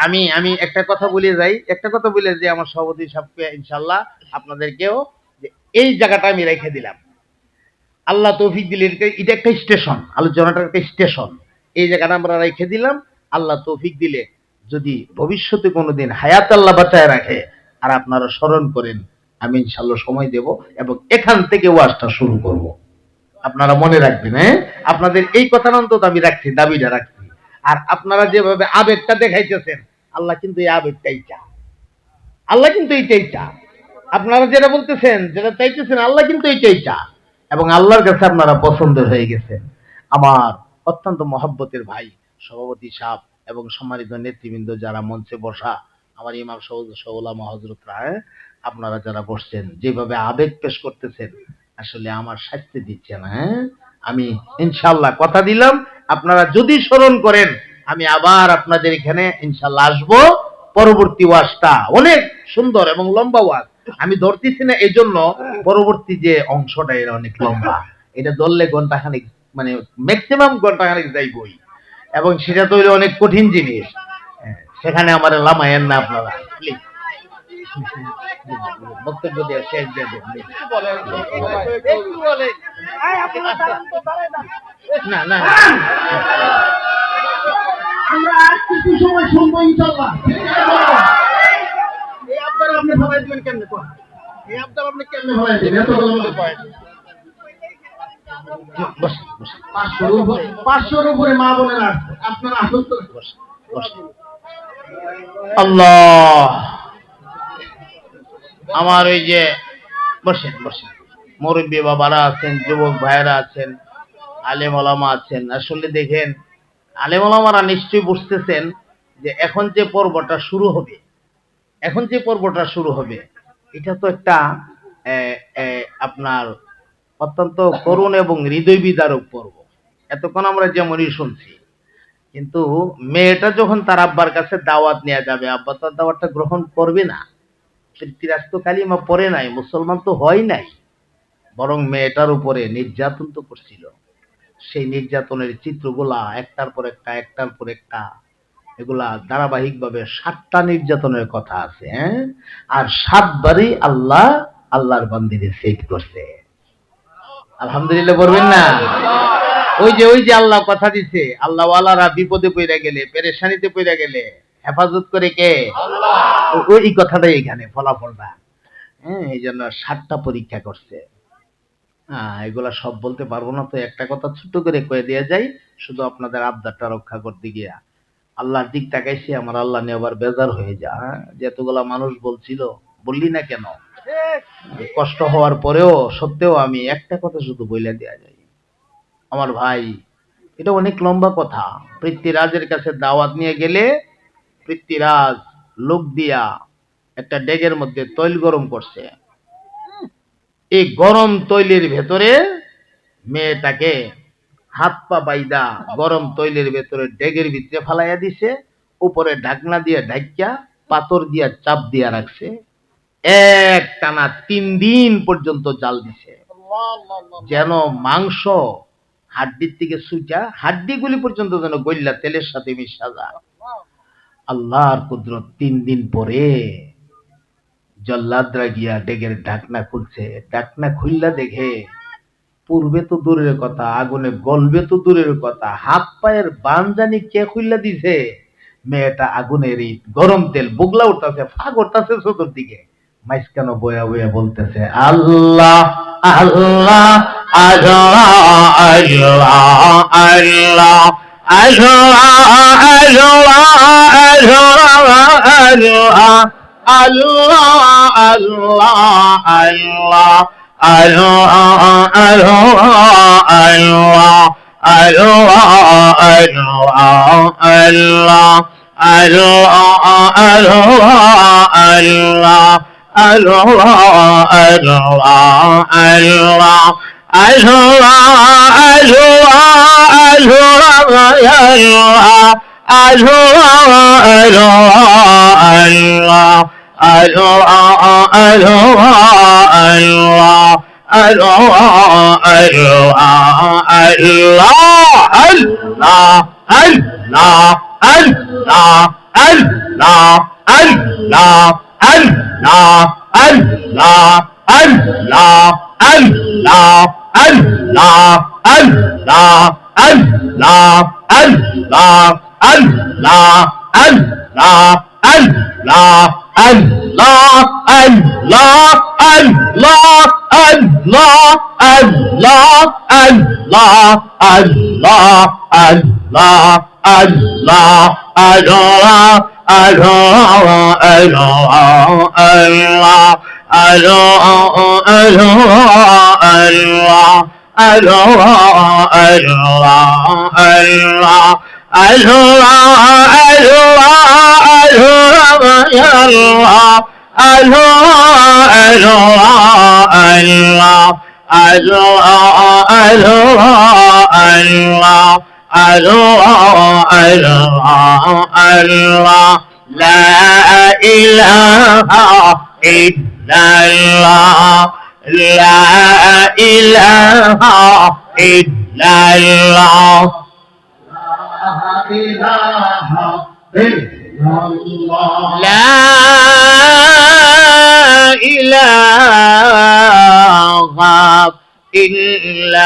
আমি আমি একটা কথা বলে যাই, একটা কথা বলে যে আমার সভাপতি সাহেবকে ইনশাল্লাহ আপনাদেরকেও যে এই জায়গাটা আমি রেখে দিলাম। আল্লাহ তৌফিক দিলে এটা একটা স্টেশন, আলোচনাটা একটা স্টেশন। এই জায়গাটা আমরা রেখে দিলাম। আল্লাহ তৌফিক দিলে যদি ভবিষ্যতে কোনোদিন হায়াত আল্লাহ বাঁচায় রাখে আর আপনারা স্মরণ করেন, আমি ইনশাল্লাহ সময় দেব এবং এখান থেকে ওয়াজটা শুরু করব। আপনারা মনে রাখবেন, হ্যাঁ, আপনাদের এই কথাটা অন্তত আমি রাখছি, দাবিটা রাখছি। আর আপনারা যেভাবে আবেগটা দেখাইতেছেন, আল্লাহ কিন্তু এই আবেগটাই চা, আল্লাহ কিন্তু এইটাই চা। আপনারা যেটা বলতেছেন, যেটা চাইতেছেন, আল্লাহ কিন্তু এইটাই চা। এবং আল্লাহর কাছে আপনারা পছন্দের হয়ে গেছেন। আমার অত্যন্ত মহব্বতের ভাই সভাপতি সাহেব এবং সম্মানিত নেতৃবৃন্দ যারা মঞ্চে বসা, আমার ইমাম সৌলামা হজরতরা, আপনারা যারা বসছেন, যেভাবে আবেগ পেশ করতেছেন, আসলে আমার শাস্তি দিচ্ছে না। হ্যাঁ, আমি ইনশাল্লাহ কথা দিলাম, আপনারা যদি স্মরণ করেন, আমি আবার আপনাদের এখানে ইনশাল্লাহ আসবো। পরবর্তী ওয়াজটা অনেক সুন্দর এবং লম্বা ওয়াজ, আমি ধরতেছি না এই জন্য, পরবর্তী যে অংশটা এটা অনেক লম্বা, এটা ধরলে ঘন্টাখানিক, মানে ম্যাক্সিমাম ঘন্টাখানিক যাইবই, এবং সেটা তো হইলে অনেক কঠিন জিনিস। সেখানে আমার লামায়েন না আপনারা, প্লিজ বক্তব্য দিয়ে শেষ দিয়ে দেন। না না, আমরা আর কিছু সময় শুনবো ইনশাআল্লাহ। এই আপনারা আপনি ভাবাই দিবেন কেমনে কোন? এই আপনারা আপনি কেমনে ভাবাই দিবেন? এত বড় পয়েন্ট। 500-র উপরে মা বোনেরা আসছে, আপনারা আসুন তো। আল্লাহ, আমার ওই যে বসেন বসেন, মুরব্বী বাবারা আছেন, যুবক ভাইয়েরা আছেন, আলেম ওলামা আছেন। আসলে দেখেন, আলেম ওলামারা নিশ্চয়ই বুঝতেছেন যে এখন যে পর্বটা শুরু হবে, এখন যে পর্বটা শুরু হবে, এটা তো একটা আপনার অত্যন্ত করুণ এবং হৃদয় বিদারক পর্ব। এতক্ষণ আমরা যেমনই শুনছি, কিন্তু মেয়েটা যখন তার আব্বার কাছে দাওয়াত নিয়ে যাবে, আব্বা তার দাওয়াতটা গ্রহণ করবে না। পৃথিবীরাজ তো কালিমা পড়ে নাই, মুসলমান তো হয় নাই, বরং মেয়েটার উপরে নির্যাতন তো করছিল। সেই নির্যাতনের চিত্রগুলা একটার পর একটা, একটার পর একটা, এগুলা ধারাবাহিকভাবে 7টা নির্যাতনের কথা আছে। হ্যাঁ, আর 7বারই আল্লাহ আল্লাহর বান্দিরে সেভ করছে। আলহামদুলিল্লাহ বলবেন না? ওই যে আল্লাহ কথা দিছে, আল্লাহ ওয়ালারা বিপদে পড়ে গেলে, পেরেশানিতে পড়ে গেলে হেফাজত করে কে? আল্লাহ। ওই কথাটাই এখানে ফলাফলটা। হ্যাঁ, এই জন্য 7টা পরীক্ষা করছে। এগুলা সব বলতে পারবো না, তো একটা কথা ছোট করে কয়ে দিয়ে যাই, শুধু আপনাদের আবদারটা রক্ষা করতে গিয়া আল্লাহর দিক তাকাইছি, আমার আল্লাহ নিয়ে আবার বেজার হয়ে যা। যে এতগুলা মানুষ বলছিল, বললি না কেন? কষ্ট হওয়ার পরেও সত্ত্বেও আমি একটা কথা শুধু বইলা দেয়া যাই, আমার ভাই, এটা অনেক লম্বা কথা। পৃথ্বীরাজের কাছে দাওয়াত নিয়ে গেলে পৃথ্বীরাজ লোক দিয়া একটা ডেগের মধ্যে তৈল গরম করছে। এই গরম তৈলের ভেতরে মেয়েটাকে হাত পা বাইদা গরম তৈলের ভেতরে ডেগের ভিতরে ফালাইয়া দিছে, উপরে ঢাকনা দিয়ে ঢাকিয়া পাথর দিয়া চাপ দিয়া রাখছে। এক টানা 3 দিন পর্যন্ত জাল দিছে, যেন মাংস হাড্ডির থেকে সুইটা হাড্ডিগুলি পর্যন্ত যেন গইল্লা তেলের সাথে মিশা যায়। আল্লাহর কুদরত 3 দিন পরে জল্লাদরা গিয়া ডেগের ঢাকনা খুলছে। ঢাকনা খুললা দেখে পূর্বে তো দূরের কথা, আগুনে গলবে তো দূরের কথা, হাত পায়ের বানজানি কে খুললা দিছে। মেয়েটা আগুনের ইট, গরম তেল বুগলা উঠতেছে, ফাঁক উঠতেছে চতুর্দিকে। মাঝখানে বয়া বয়া বলতেছে আল্লাহ আল্লাহ আল্লাহ আল্লাহ আল্লাহ আল্লাহ আল্লাহ আল্লাহ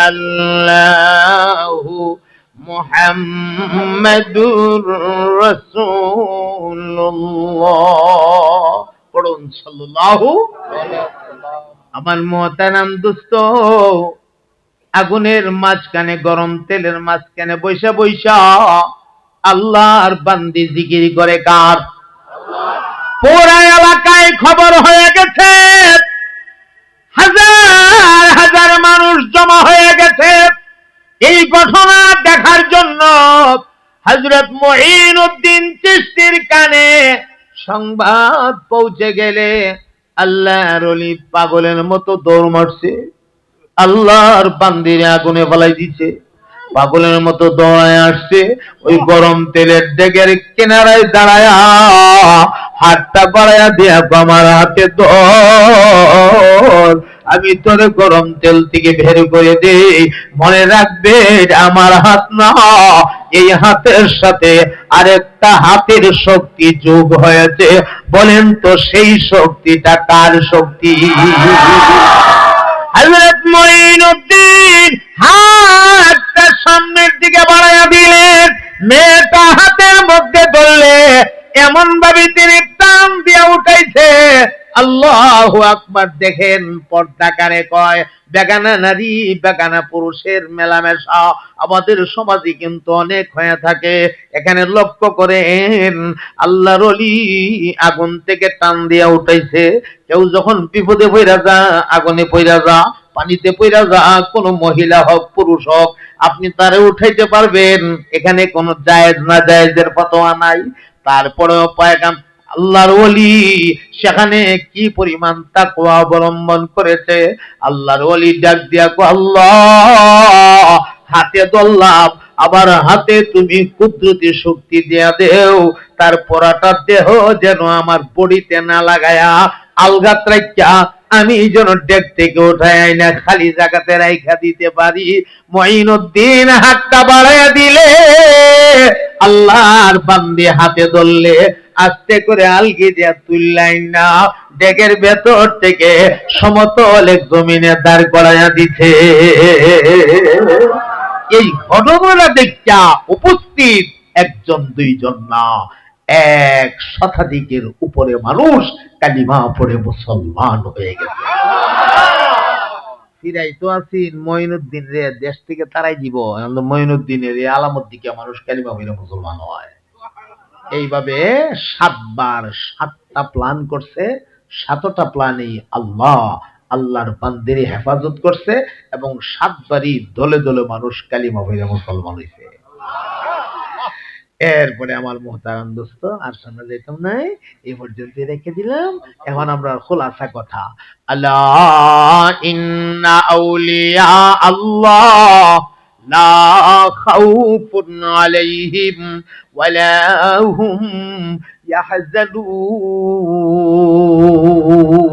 আল্লাহ মুহাম্মাদুর রাসূলুল্লাহ। পড়ুন সাল্লাল্লাহু। আমার মুহতারাম দোস্ত, আগুনের মাঝখানে গরম তেলের মাঝখানে বৈশা বৈশা আল্লাহর বান্দি জিকির করে কার? পুরা এলাকায় খবর হয়ে গেছে, হাজার হাজার মানুষ জমা হয়ে গেছে এই ঘটনা দেখার জন্য। হযরত মুঈনুদ্দিন চিশতির কানে সংবাদ পৌঁছে গেলে আল্লাহর ওলি পাগলের মতো দৌড় মারছে, আল্লাহর বান্দিরে আগুনে ফেলাই দিছে। পাগলের মতো দৌড়ায় আসছে, ওই গরম তেলের ডেগের কিনারায় দাঁড়ায়া হাতটা বাড়াইয়া দিয়া আমার হাতে ধর, আমি তোরে গরম তেল থেকে বের করে দেই। মনে রাখবে আমার হাত না, এই হাতের সাথে আরেকটা হাতের শক্তি যোগ হয়েছে। বলেন তো সেই শক্তিটা কার শক্তি? হযরত মুঈনুদ্দিন হাতটা সামনের দিকে বাড়াইয়া দিলেন, মেয়েটা হাতের মধ্যে ধরলে এমন ভাবে তিনি টান দিয়া উঠাইছে। আল্লাহু আকবার। দেখেন পর্দা কারে কয়? বেগানা নারী বেগানা পুরুষের মেলামেশা আমাদের সমাজে কিন্তু অনেক হয়ে থাকে। এখানে লক্ষ্য করেন, আল্লাহর ওলি আগুন থেকে টান দিয়া উঠাইছে। কেউ যখন বিপদে পইরা যা, আগুনে পইরা যা, পানিতে পইরা যা, কোনো মহিলা হোক পুরুষ হোক, আপনি তারে উঠাইতে পারবেন। এখানে কোনো জায়েজ না জায়েজের ফতোয়া নাই। তারপরেও পয়গাম আল্লাহর ওলি সেখানে কি পরিমাণ তাকওয়া অবলম্বন করেছে। আল্লাহর ওলি ডাক দিয়া কো, আল্লাহ হাতে ধরলাম, আবার হাতে তুমি কুদরতি শক্তি দিয়া দেও, তার পরাটা দেহ যেন আমার বডিতে না লাগায়া আলগাত রাখিয়া আমি যেন ডেক থেকে উঠায় আইনা খালি জায়গাতে রাইখা দিতে পারি। মঈনুদ্দিন হাতটা বাড়াইয়া দিলে, আল্লাহর বান্দি হাতে ধরলে আস্তে করে আলগি দিয়া তুললাই না ডেকের ভেতর থেকে সমতল এক জমিনে দাঁড় করাইয়া দিছে। এই ঘটনাটা দেখা উপস্থিত একজন দুইজন না, 100 উপরে মানুষ কালিমা পড়ে মুসলমান হয়ে গেছে। ফিরাই তো আছেন মঈনুদ্দিন রে দেশ থেকে তারাই দিব, মঈনুদ্দিনের এই আলামত মানুষ কালিমা পড়ে মুসলমান হয়। এইভাবে 7 বার 7টা প্ল্যান করছে, 7টা প্ল্যানই আল্লাহর বান্দির হেফাজত করছে এবং 7 বারই দলে দলে মানুষ কালিমা পড়ে মুসলমান হয়েছে। এরপরে আমার মুহতারাম দোস্ত আর সামনে যেতাম নাই, এই পর্যন্ত রেখে দিলাম। এখন আমরা খোলাসা কথা, আলা ইন্না আউলিয়া আল্লাহ লা খাউফুন আলাইহিম ওয়ালা হুম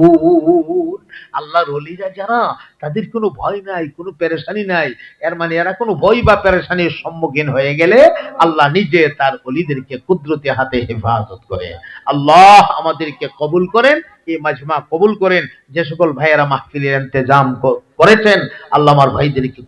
ইয়াহজানুন। আল্লাহর ওলিরা যারা, তাদের কোনো ভয় নাই, কোনো পেরেশানি নাই। এর মানে এরা কোনো ভয় বা পেরেশানির সম্মুখীন হয়ে গেলে আল্লাহ নিজে তার ওলিদেরকে কুদরতি হাতে হেফাজত করে। আল্লাহ আমাদেরকে কবুল করেন, এই মাজমা কবুল করেন। যে সকল ভাইয়েরা মাহফিলের ইন্তেজাম করেছেন, আল্লাহ আমার ভাইদেরকে